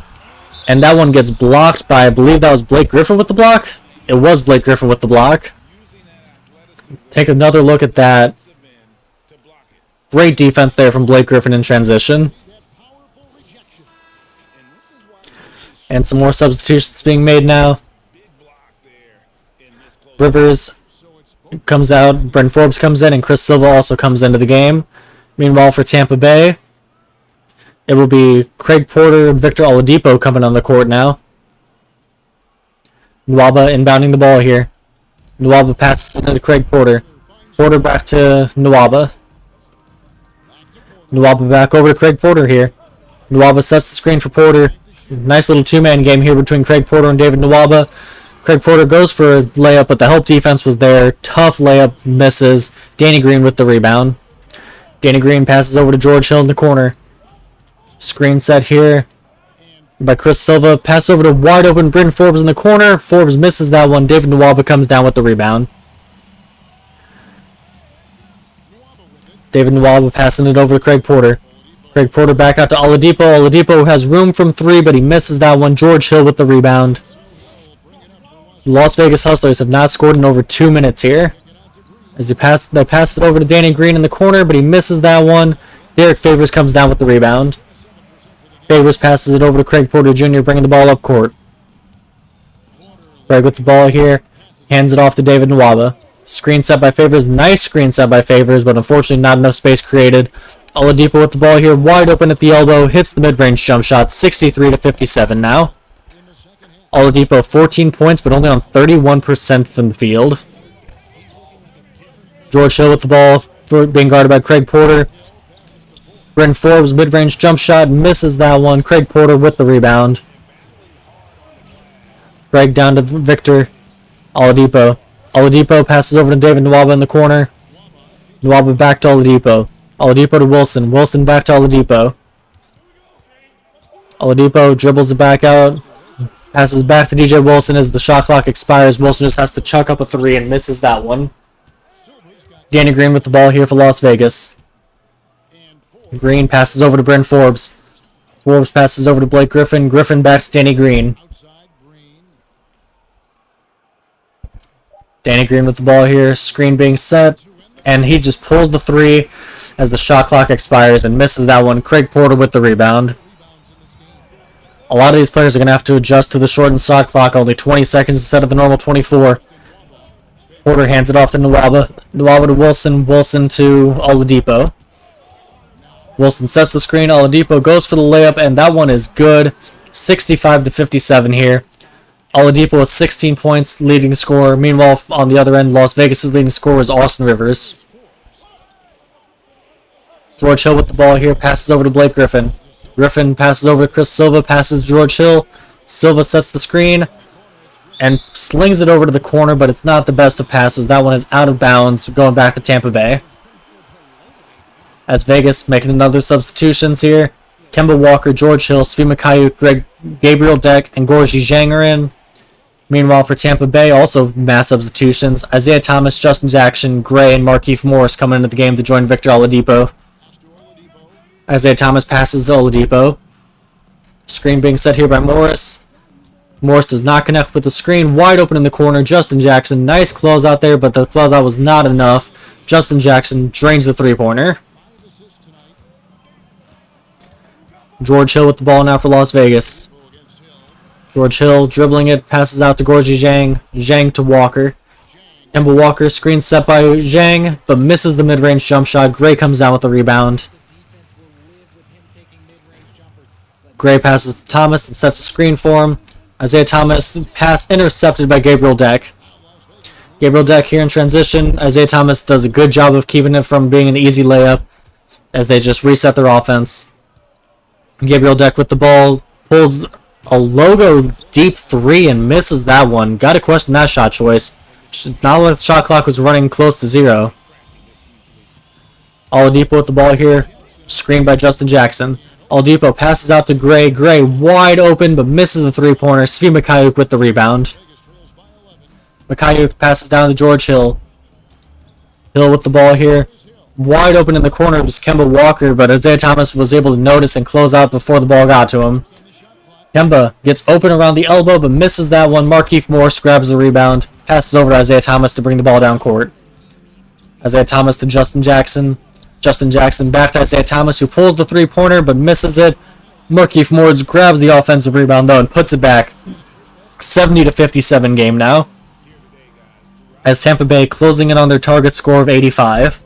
And that one gets blocked by, I believe that was Blake Griffin with the block. It was Blake Griffin with the block. Take another look at that. Great defense there from Blake Griffin in transition. And some more substitutions being made now. Rivers comes out, Brent Forbes comes in, and Chris Silva also comes into the game. Meanwhile, for Tampa Bay, it will be Craig Porter and Victor Oladipo coming on the court now. Nwaba inbounding the ball here. Nwaba passes it to Craig Porter. Porter back to Nwaba. Nwaba back over to Craig Porter here. Nwaba sets the screen for Porter. Nice little two-man game here between Craig Porter and David Nwaba. Craig Porter goes for a layup, but the help defense was there. Tough layup, misses. Danny Green with the rebound. Danny Green passes over to George Hill in the corner. Screen set here by Chris Silva. Pass over to wide open Brent Forbes in the corner. Forbes misses that one. David Nwaba comes down with the rebound. David Nwaba passing it over to Craig Porter. Craig Porter back out to Oladipo. Oladipo has room from three, but he misses that one. George Hill with the rebound. Las Vegas Hustlers have not scored in over 2 minutes here. As they pass it over to Danny Green in the corner, but he misses that one. Derek Favors comes down with the rebound. Favors passes it over to Craig Porter Jr., bringing the ball up court. Craig with the ball here. Hands it off to David Nwaba. Screen set by Favors. Nice screen set by Favors, but unfortunately not enough space created. Oladipo with the ball here, wide open at the elbow, hits the mid-range jump shot, 63-57 now. Oladipo 14 points, but only on 31% from the field. George Hill with the ball, being guarded by Craig Porter. Brent Forbes mid-range jump shot, misses that one. Craig Porter with the rebound. Craig down to Victor Oladipo. Oladipo passes over to David Nwaba in the corner. Nwaba back to Oladipo. Oladipo to Wilson. Wilson back to Oladipo. Oladipo dribbles it back out. Passes back to DJ Wilson as the shot clock expires. Wilson just has to chuck up a three and misses that one. Danny Green with the ball here for Las Vegas. Green passes over to Brent Forbes. Forbes passes over to Blake Griffin. Griffin back to Danny Green. Danny Green with the ball here. Screen being set. And he just pulls the three as the shot clock expires and misses that one. Craig Porter with the rebound. A lot of these players are going to have to adjust to the shortened shot clock. Only 20 seconds instead of the normal 24. Porter hands it off to Nwaba. Nwaba to Wilson. Wilson to Oladipo. Wilson sets the screen. Oladipo goes for the layup, and that one is good. 65-57 here. Oladipo with 16 points, leading scorer. Meanwhile, on the other end, Las Vegas' leading scorer is Austin Rivers. George Hill with the ball here, passes over to Blake Griffin. Griffin passes over to Chris Silva, passes George Hill. Silva sets the screen and slings it over to the corner, but it's not the best of passes. That one is out of bounds, going back to Tampa Bay. As Vegas making another substitutions here. Kemba Walker, George Hill, Svi Mikhail, Gabriel Deck, and Gorgie Zhang are in. Meanwhile, for Tampa Bay, also mass substitutions. Isaiah Thomas, Justin Jackson, Gray, and Markieff Morris coming into the game to join Victor Oladipo. Isaiah Thomas passes to Oladipo. Screen being set here by Morris. Morris does not connect with the screen. Wide open in the corner. Justin Jackson. Nice closeout there, but the closeout was not enough. Justin Jackson drains the three-pointer. George Hill with the ball now for Las Vegas. George Hill dribbling it. Passes out to Gorgie Zhang. Zhang to Walker. Kemba Walker screen set by Zhang, but misses the mid-range jump shot. Gray comes down with the rebound. Gray passes to Thomas and sets a screen for him. Isaiah Thomas pass intercepted by Gabriel Deck. Gabriel Deck here in transition. Isaiah Thomas does a good job of keeping it from being an easy layup as they just reset their offense. Gabriel Deck with the ball, pulls a logo deep three and misses that one. Got to question that shot choice. Not when the shot clock was running close to 0. Oladipo with the ball here. Screened by Justin Jackson. Oladipo passes out to Gray. Gray wide open but misses the three-pointer. Svi Mikhailiuk with the rebound. Mikhailiuk passes down to George Hill. Hill with the ball here. Wide open in the corner was Kemba Walker, but Isaiah Thomas was able to notice and close out before the ball got to him. Kemba gets open around the elbow but misses that one. Markieff Morris grabs the rebound. Passes over to Isaiah Thomas to bring the ball down court. Isaiah Thomas to Justin Jackson. Justin Jackson back to Isaiah Thomas, who pulls the three-pointer but misses it. Markieff Morris grabs the offensive rebound though and puts it back. 70-57 game now. As Tampa Bay closing in on their target score of 85.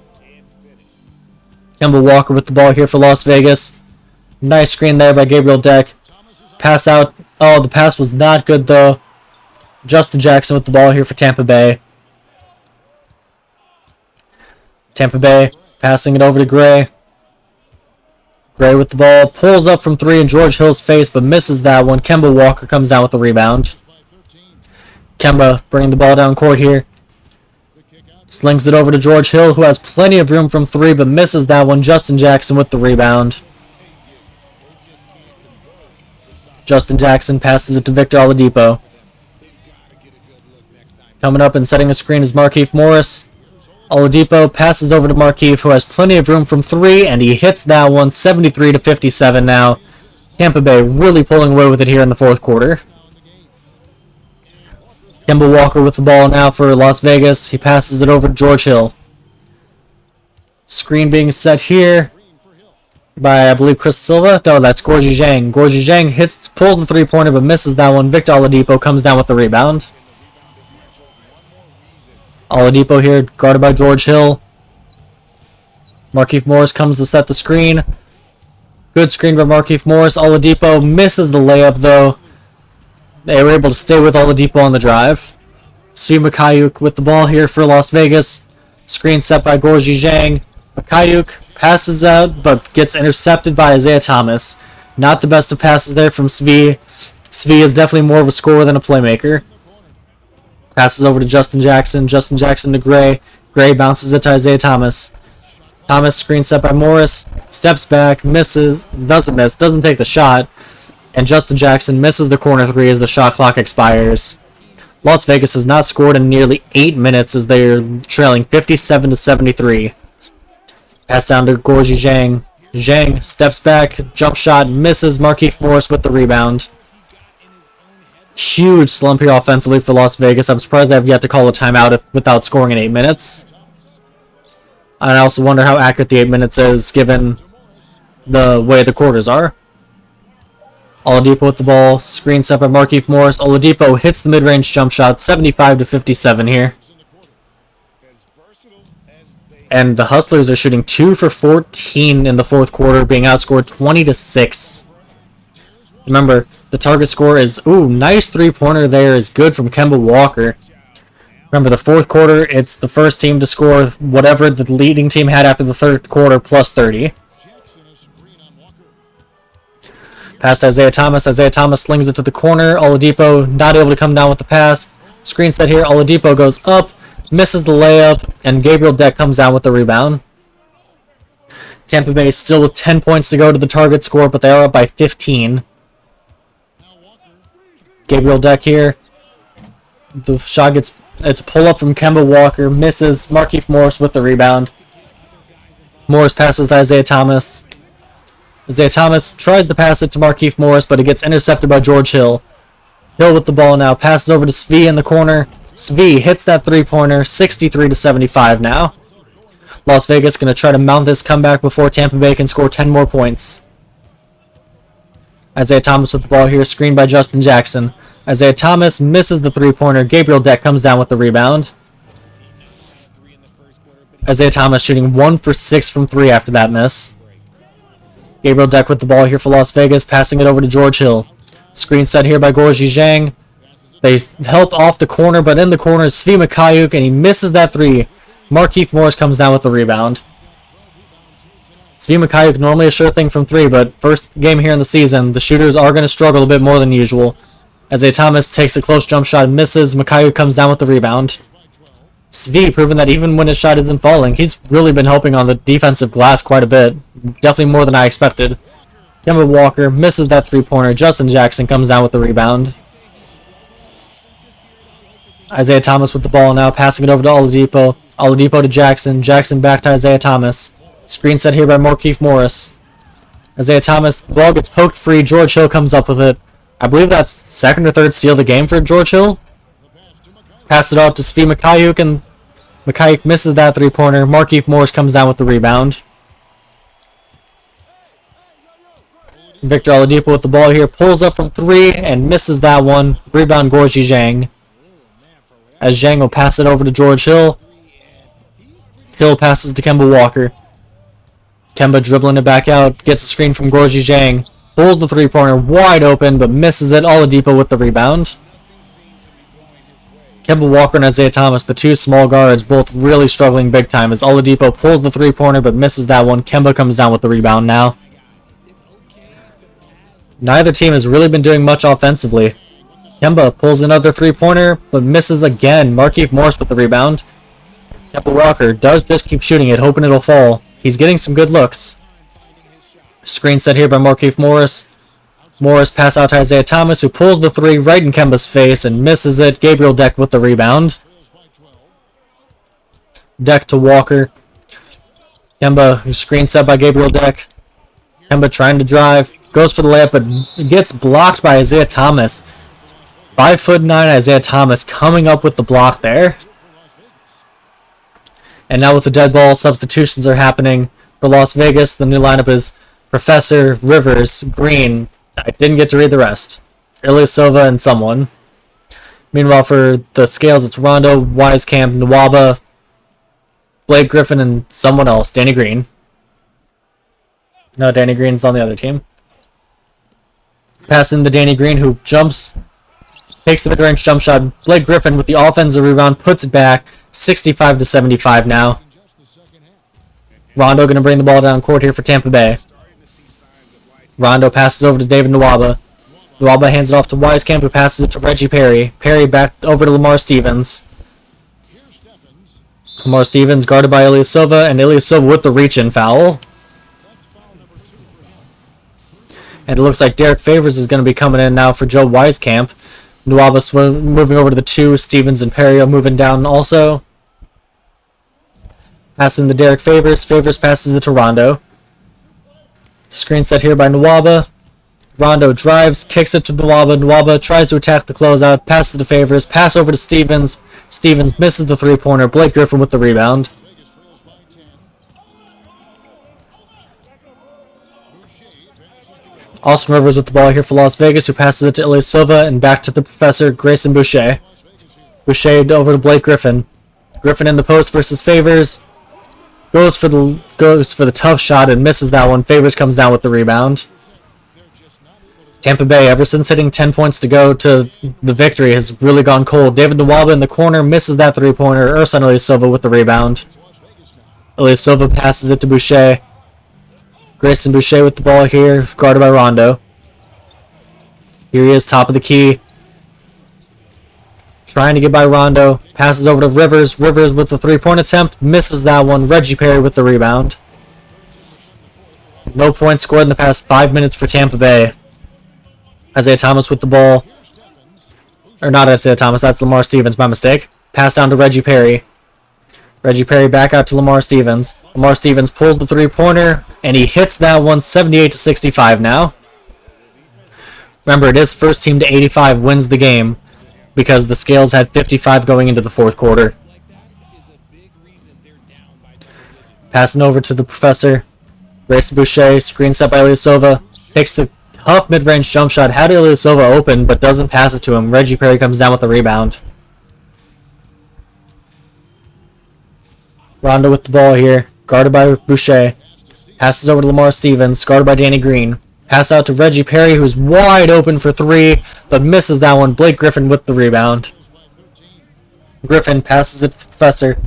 Kemba Walker with the ball here for Las Vegas. Nice screen there by Gabriel Deck. Pass out. Oh, the pass was not good though. Justin Jackson with the ball here for Tampa Bay. Tampa Bay passing it over to Gray. Gray with the ball. Pulls up from 3 in George Hill's face but misses that one. Kemba Walker comes down with the rebound. Kemba bringing the ball down court here. Slings it over to George Hill, who has plenty of room from 3 but misses that one. Justin Jackson with the rebound. Justin Jackson passes it to Victor Oladipo. Coming up and setting a screen is Markieff Morris. Oladipo passes over to Markieff, who has plenty of room from 3, and he hits that one. 73-57 now. Tampa Bay really pulling away with it here in the fourth quarter. Kemba Walker with the ball now for Las Vegas. He passes it over to George Hill. Screen being set here by, I believe, Chris Silva. No, that's Gorgie Zhang. Gorgie Zhang pulls the three-pointer but misses that one. Victor Oladipo comes down with the rebound. Oladipo here, guarded by George Hill. Markieff Morris comes to set the screen. Good screen by Markieff Morris. Oladipo misses the layup, though. They were able to stay with Oladipo on the drive. Svi Mikhailiuk with the ball here for Las Vegas. Screen set by Gorgie Zhang. Mikhailiuk passes out, but gets intercepted by Isaiah Thomas. Not the best of passes there from Svi. Svi is definitely more of a scorer than a playmaker. Passes over to Justin Jackson. Justin Jackson to Gray. Gray bounces it to Isaiah Thomas. Thomas screen set by Morris. Steps back. Misses. Doesn't miss. Doesn't take the shot. And Justin Jackson misses the corner 3 as the shot clock expires. Las Vegas has not scored in nearly 8 minutes as they are trailing 57-73. Pass down to Gorgie Zhang. Zhang steps back. Jump shot. Misses. Markieff Morris with the rebound. Huge slump here offensively for Las Vegas. I'm surprised they have yet to call a timeout without scoring in 8 minutes. I also wonder how accurate the 8 minutes is given the way the quarters are. Oladipo with the ball. Screen set by Markieff Morris. Oladipo hits the mid-range jump shot. 75-57 here. And the Hustlers are shooting 2 for 14 in the fourth quarter, being outscored 20-6. Remember, the target score is, nice three-pointer there is good from Kemba Walker. Remember, the fourth quarter, it's the first team to score whatever the leading team had after the third quarter, plus 30. Pass to Isaiah Thomas. Isaiah Thomas slings it to the corner. Oladipo not able to come down with the pass. Screen set here. Oladipo goes up, misses the layup, and Gabriel Deck comes down with the rebound. Tampa Bay still with 10 points to go to the target score, but they are up by 15. Gabriel Deck here. The shot it's a pull-up from Kemba Walker. Misses. Markieff Morris with the rebound. Morris passes to Isaiah Thomas. Isaiah Thomas tries to pass it to Markieff Morris, but it gets intercepted by George Hill. Hill with the ball now. Passes over to Svi in the corner. Svi hits that three-pointer. 63-75 now. Las Vegas going to try to mount this comeback before Tampa Bay can score 10 more points. Isaiah Thomas with the ball here, screened by Justin Jackson. Isaiah Thomas misses the three-pointer. Gabriel Deck comes down with the rebound. Isaiah Thomas shooting 1 for 6 from 3 after that miss. Gabriel Deck with the ball here for Las Vegas, passing it over to George Hill. Screen set here by Gorgie Zhang. They help off the corner, but in the corner is Svi Mikhailiuk, and he misses that 3. Markieff Morris comes down with the rebound. Svi Mikhailiuk normally a sure thing from 3, but first game here in the season, the shooters are going to struggle a bit more than usual. Isaiah Thomas takes a close jump shot and misses. Mikhailiuk comes down with the rebound. Svi proving that even when his shot isn't falling, he's really been helping on the defensive glass quite a bit. Definitely more than I expected. Kemba Walker misses that 3-pointer. Justin Jackson comes down with the rebound. Isaiah Thomas with the ball now, passing it over to Oladipo. Oladipo to Jackson. Jackson back to Isaiah Thomas. Screen set here by Markieff Morris. Isaiah Thomas, the ball gets poked free. George Hill comes up with it. I believe that's second or third steal of the game for George Hill. Pass it off to Svi Mikhailiuk, and Mikhailiuk misses that 3-pointer. Markieff Morris comes down with the rebound. Victor Oladipo with the ball here, pulls up from 3 and misses that one. Rebound Gorgie Zhang. As Zhang will pass it over to George Hill. Hill passes to Kemba Walker. Kemba dribbling it back out, gets a screen from Gorgie Zhang. Pulls the 3-pointer wide open, but misses it. Oladipo with the rebound. Kemba Walker and Isaiah Thomas, the 2 small guards, both really struggling big time as Oladipo pulls the 3-pointer but misses that one. Kemba comes down with the rebound now. Neither team has really been doing much offensively. Kemba pulls another 3-pointer but misses again. Markieff Morris with the rebound. Kemba Walker does just keep shooting it, hoping it'll fall. He's getting some good looks. Screen set here by Markieff Morris. Morris pass out to Isaiah Thomas, who pulls the 3 right in Kemba's face and misses it. Gabriel Deck with the rebound. Deck to Walker. Kemba, screen set by Gabriel Deck. Kemba trying to drive. Goes for the layup, but gets blocked by Isaiah Thomas. 5'9" Isaiah Thomas coming up with the block there. And now with the dead ball, substitutions are happening for Las Vegas. The new lineup is Professor, Rivers, Green. I didn't get to read the rest. Ilyasova and someone. Meanwhile, for the scales, it's Rondo, Wisekamp, Nwaba, Blake Griffin, and someone else. Danny Green. No, Danny Green's on the other team. Passing to Danny Green, who jumps, takes the mid-range jump shot. Blake Griffin with the offensive rebound, puts it back. 65-75 now. Rondo going to bring the ball down court here for Tampa Bay. Rondo passes over to David Nwaba. Nwaba hands it off to Wisekamp, who passes it to Reggie Perry. Perry back over to Lamar Stevens. Lamar Stevens guarded by Ilyasova, and Ilyasova with the reach-in foul. And it looks like Derek Favors is going to be coming in now for Joe Wisekamp. Nwaba moving over to the 2. Stevens and Perry are moving down also. Passing to Derek Favors. Favors passes it to Rondo. Screen set here by Nwaba. Rondo drives, kicks it to Nwaba. Nwaba tries to attack the closeout, passes to Favors, pass over to Stevens. Stevens misses the 3-pointer. Blake Griffin with the rebound. Austin Rivers with the ball here for Las Vegas, who passes it to Ilyasova and back to the Professor, Grayson Boucher. Boucher over to Blake Griffin. Griffin in the post versus Favors. Goes for the tough shot and misses that one. Favors comes down with the rebound. Tampa Bay, ever since hitting 10 points to go to the victory, has really gone cold. David Nwaba in the corner misses that 3-pointer. Ersan Ilyasova with the rebound. Ilyasova passes it to Boucher. Grayson Boucher with the ball here, guarded by Rondo. Here he is, top of the key. Trying to get by Rondo. Passes over to Rivers. Rivers with the 3-point attempt. Misses that one. Reggie Perry with the rebound. No points scored in the past 5 minutes for Tampa Bay. Isaiah Thomas with the ball. Or not Isaiah Thomas, that's Lamar Stevens, my mistake. Pass down to Reggie Perry. Reggie Perry back out to Lamar Stevens. Lamar Stevens pulls the 3-pointer, and he hits that one 78-65 now. Remember, it is first team to 85 wins the game, because the Scales had 55 going into the fourth quarter. Passing over to the Professor. Grayson Boucher, screen set by Ilyasova. Takes the tough mid-range jump shot. Had Ilyasova open, but doesn't pass it to him. Reggie Perry comes down with the rebound. Rondo with the ball here, guarded by Boucher. Passes over to Lamar Stevens, guarded by Danny Green. Pass out to Reggie Perry, who's wide open for three, but misses that one. Blake Griffin with the rebound. Griffin passes it to the Professor.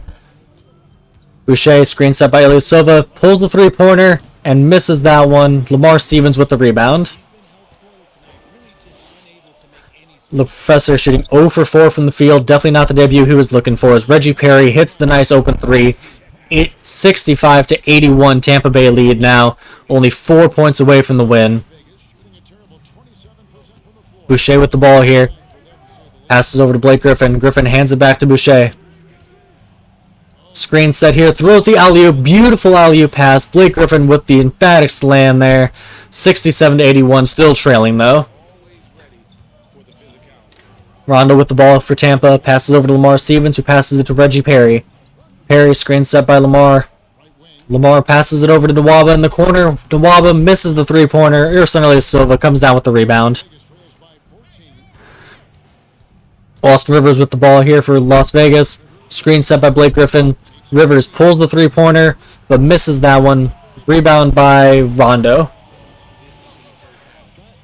Boucher, screen set by Ilyasova, pulls the three-pointer and misses that one. Lamar Stevens with the rebound. The Professor shooting 0 for 4 from the field. Definitely not the debut he was looking for, as Reggie Perry hits the nice open three. 65-81 Tampa Bay lead now. Only 4 points away from the win. Boucher with the ball here. Passes over to Blake Griffin. Griffin hands it back to Boucher. Screen set here. Throws the alley-oop. Beautiful alley-oop pass. Blake Griffin with the emphatic slam there. 67-81. Still trailing though. Rondo with the ball for Tampa. Passes over to Lamar Stevens, who passes it to Reggie Perry. Perry, screen set by Lamar. Lamar passes it over to Nwaba in the corner. Nwaba misses the three-pointer. Ersan Ilyasova comes down with the rebound. Austin Rivers with the ball here for Las Vegas. Screen set by Blake Griffin. Rivers pulls the three-pointer, but misses that one. Rebound by Rondo.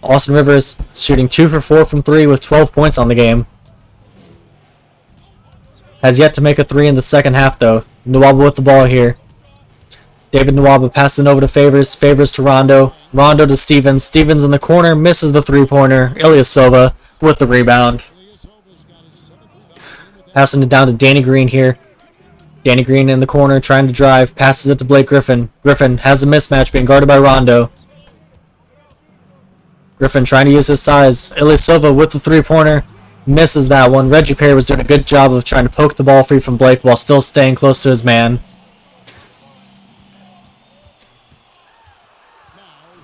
Austin Rivers shooting 2 for 4 from 3 with 12 points on the game. Has yet to make a 3 in the second half though. Nwaba with the ball here. David Nwaba passing over to Favors. Favors to Rondo. Rondo to Stevens. Stevens in the corner. Misses the three-pointer. Ilyasova with the rebound. Passing it down to Danny Green here. Danny Green in the corner trying to drive. Passes it to Blake Griffin. Griffin has a mismatch being guarded by Rondo. Griffin trying to use his size. Ilyasova with the three-pointer. Misses that one. Reggie Perry was doing a good job of trying to poke the ball free from Blake while still staying close to his man.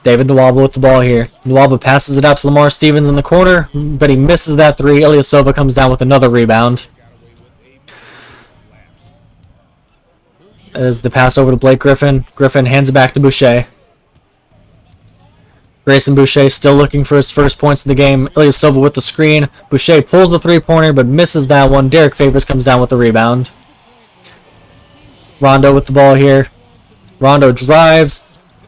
David Nwaba with the ball here. Nwaba passes it out to Lamar Stevens in the corner, but he misses that three. Ilyasova comes down with another rebound. As the pass over to Blake Griffin. Griffin hands it back to Boucher. Grayson Boucher still looking for his first points in the game. Ilyasova with the screen. Boucher pulls the three-pointer but misses that one. Derek Favors comes down with the rebound. Rondo with the ball here. Rondo drives.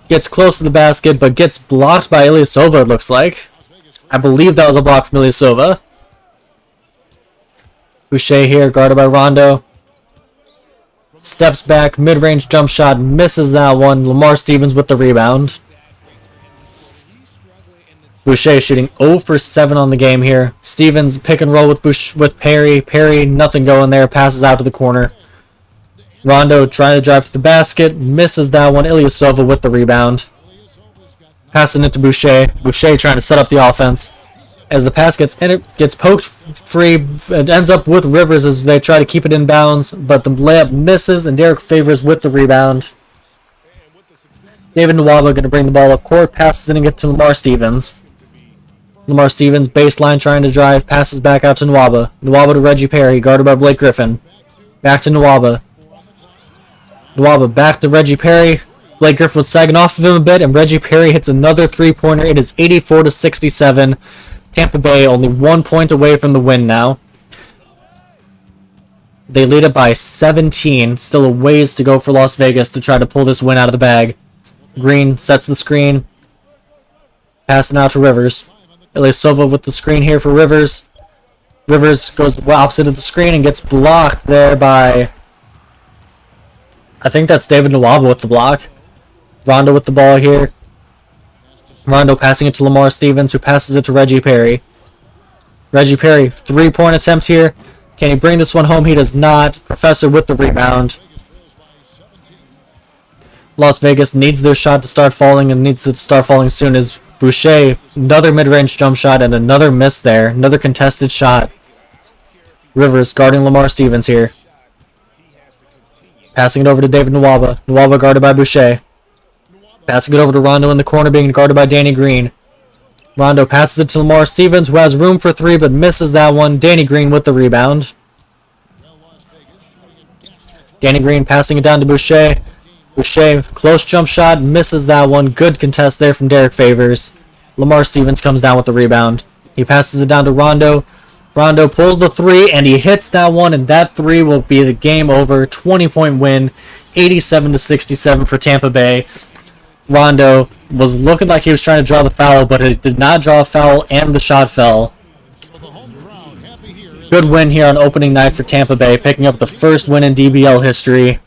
Gets close to the basket but gets blocked by Ilyasova, it looks like. I believe that was a block from Ilyasova. Boucher here, guarded by Rondo. Steps back, mid-range jump shot, misses that one. Lamar Stevens with the rebound. Boucher shooting 0 for 7 on the game here. Stevens pick and roll with Perry. Perry, nothing going there. Passes out to the corner. Rondo trying to drive to the basket. Misses that one. Ilyasova with the rebound. Passing it to Boucher. Boucher trying to set up the offense. As the pass gets poked free, it ends up with Rivers as they try to keep it in bounds. But the layup misses and Derek Favors with the rebound. David Nwaba going to bring the ball up court. Passes it and get to Lamar Stevens. Lamar Stevens, baseline trying to drive, passes back out to Nwaba. Nwaba to Reggie Perry, guarded by Blake Griffin. Back to Nwaba. Nwaba back to Reggie Perry. Blake Griffin was sagging off of him a bit, and Reggie Perry hits another three-pointer. It is 84-67. Tampa Bay only 1 point away from the win now. They lead it by 17. Still a ways to go for Las Vegas to try to pull this win out of the bag. Green sets the screen. Passing out to Rivers. Ilyasova with the screen here for Rivers. Rivers goes opposite of the screen and gets blocked there by... I think that's David Nwaba with the block. Rondo with the ball here. Rondo passing it to Lamar Stevens, who passes it to Reggie Perry. Reggie Perry, three-point attempt here. Can he bring this one home? He does not. Professor with the rebound. Las Vegas needs their shot to start falling and needs to start falling soon as Boucher, another mid-range jump shot and another miss there. Another contested shot. Rivers guarding Lamar Stevens here. Passing it over to David Nwaba. Nwaba guarded by Boucher. Passing it over to Rondo in the corner being guarded by Danny Green. Rondo passes it to Lamar Stevens, who has room for three but misses that one. Danny Green with the rebound. Danny Green passing it down to Boucher. Boucher, close jump shot, misses that one. Good contest there from Derek Favors. Lamar Stevens comes down with the rebound. He passes it down to Rondo. Rondo pulls the three, and he hits that one, and that three will be the game over. 20-point win, 87-67 for Tampa Bay. Rondo was looking like he was trying to draw the foul, but he did not draw a foul, and the shot fell. Good win here on opening night for Tampa Bay, picking up the first win in DBL history.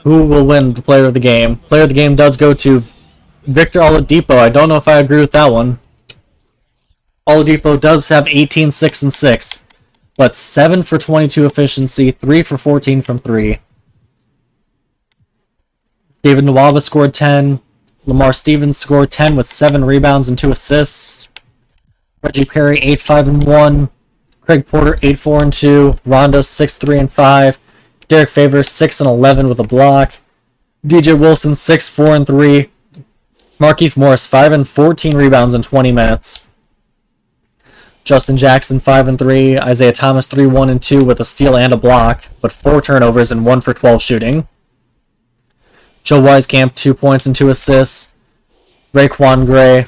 Who will win the player of the game? Player of the game does go to Victor Oladipo. I don't know if I agree with that one. Oladipo does have 18, 6, and 6, but 7 for 22 efficiency, 3 for 14 from 3. David Nwaba scored 10. Lamar Stevens scored 10 with 7 rebounds and 2 assists. Reggie Perry 8, 5, and 1. Craig Porter 8, 4, and 2. Rondo 6, 3, and 5. Derek Favors 6 and 11 with a block. DJ Wilson 6, 4, and 3. Markieff Morris 5 and 14 rebounds in 20 minutes. Justin Jackson 5 and 3. Isaiah Thomas 3, 1, and 2 with a steal and a block, but 4 turnovers and 1 for 12 shooting. Joe Wieskamp 2 points and 2 assists. Raekwon Gray,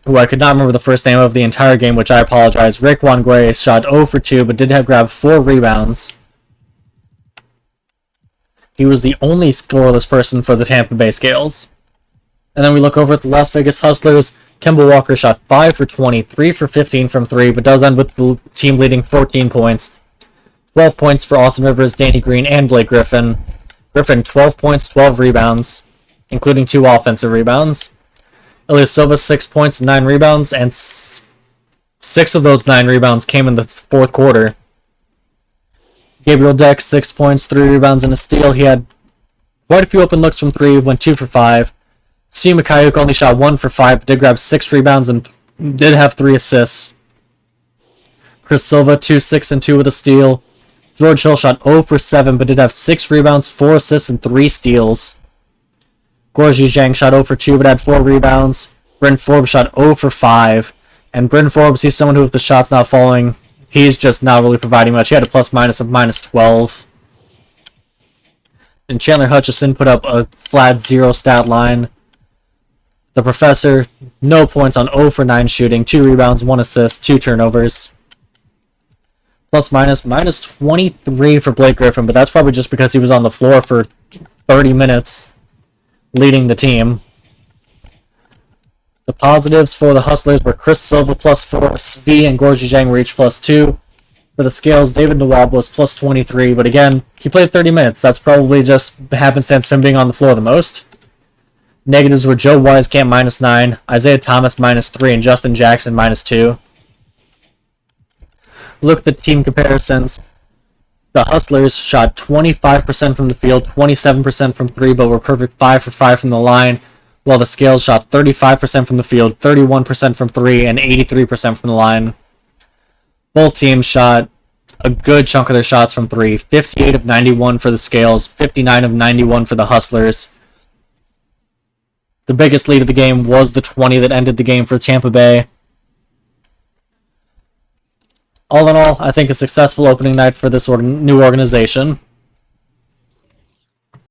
who I could not remember the first name of the entire game, which I apologize. Raekwon Gray shot 0 for 2, but did have grabbed 4 rebounds. He was the only scoreless person for the Tampa Bay Scales. And then we look over at the Las Vegas Hustlers. Kemba Walker shot 5 for 20, 3 for 15 from 3, but does end with the team leading 14 points. 12 points for Austin Rivers, Danny Green, and Blake Griffin. Griffin, 12 points, 12 rebounds, including 2 offensive rebounds. Ilyasova, 6 points, 9 rebounds, and 6 of those 9 rebounds came in the fourth quarter. Gabriel Deck, 6 points, 3 rebounds, and a steal. He had quite a few open looks from 3, went 2 for 5. Steve Mikayuk only shot 1 for 5, but did grab 6 rebounds and did have 3 assists. Chris Silva, 2, 6, and 2 with a steal. George Hill shot 0 for 7, but did have 6 rebounds, 4 assists, and 3 steals. Gorgie Zhang shot 0 for 2, but had 4 rebounds. Bryn Forbes shot 0 for 5. And Bryn Forbes, he's someone who, if the shot's not falling, he's just not really providing much. He had a plus-minus of -12. And Chandler Hutchison put up a flat 0 stat line. The Professor, no points on 0 for 9 shooting, 2 rebounds, 1 assist, 2 turnovers. Plus-minus, -23 for Blake Griffin, but that's probably just because he was on the floor for 30 minutes, leading the team. The positives for the Hustlers were Chris Silva +4, Svi and Gorgie Zhang were each +2. For the Scales, David Nawab was +23, but again, he played 30 minutes. That's probably just happenstance of him being on the floor the most. Negatives were Joe Wieskamp -9, Isaiah Thomas -3, and Justin Jackson -2. Look at the team comparisons. The Hustlers shot 25% from the field, 27% from 3, but were perfect 5 for 5 from the line, while the Scales shot 35% from the field, 31% from 3, and 83% from the line. Both teams shot a good chunk of their shots from 3, 58 of 91 for the Scales, 59 of 91 for the Hustlers. The biggest lead of the game was the 20 that ended the game for Tampa Bay. All in all, I think a successful opening night for this new organization.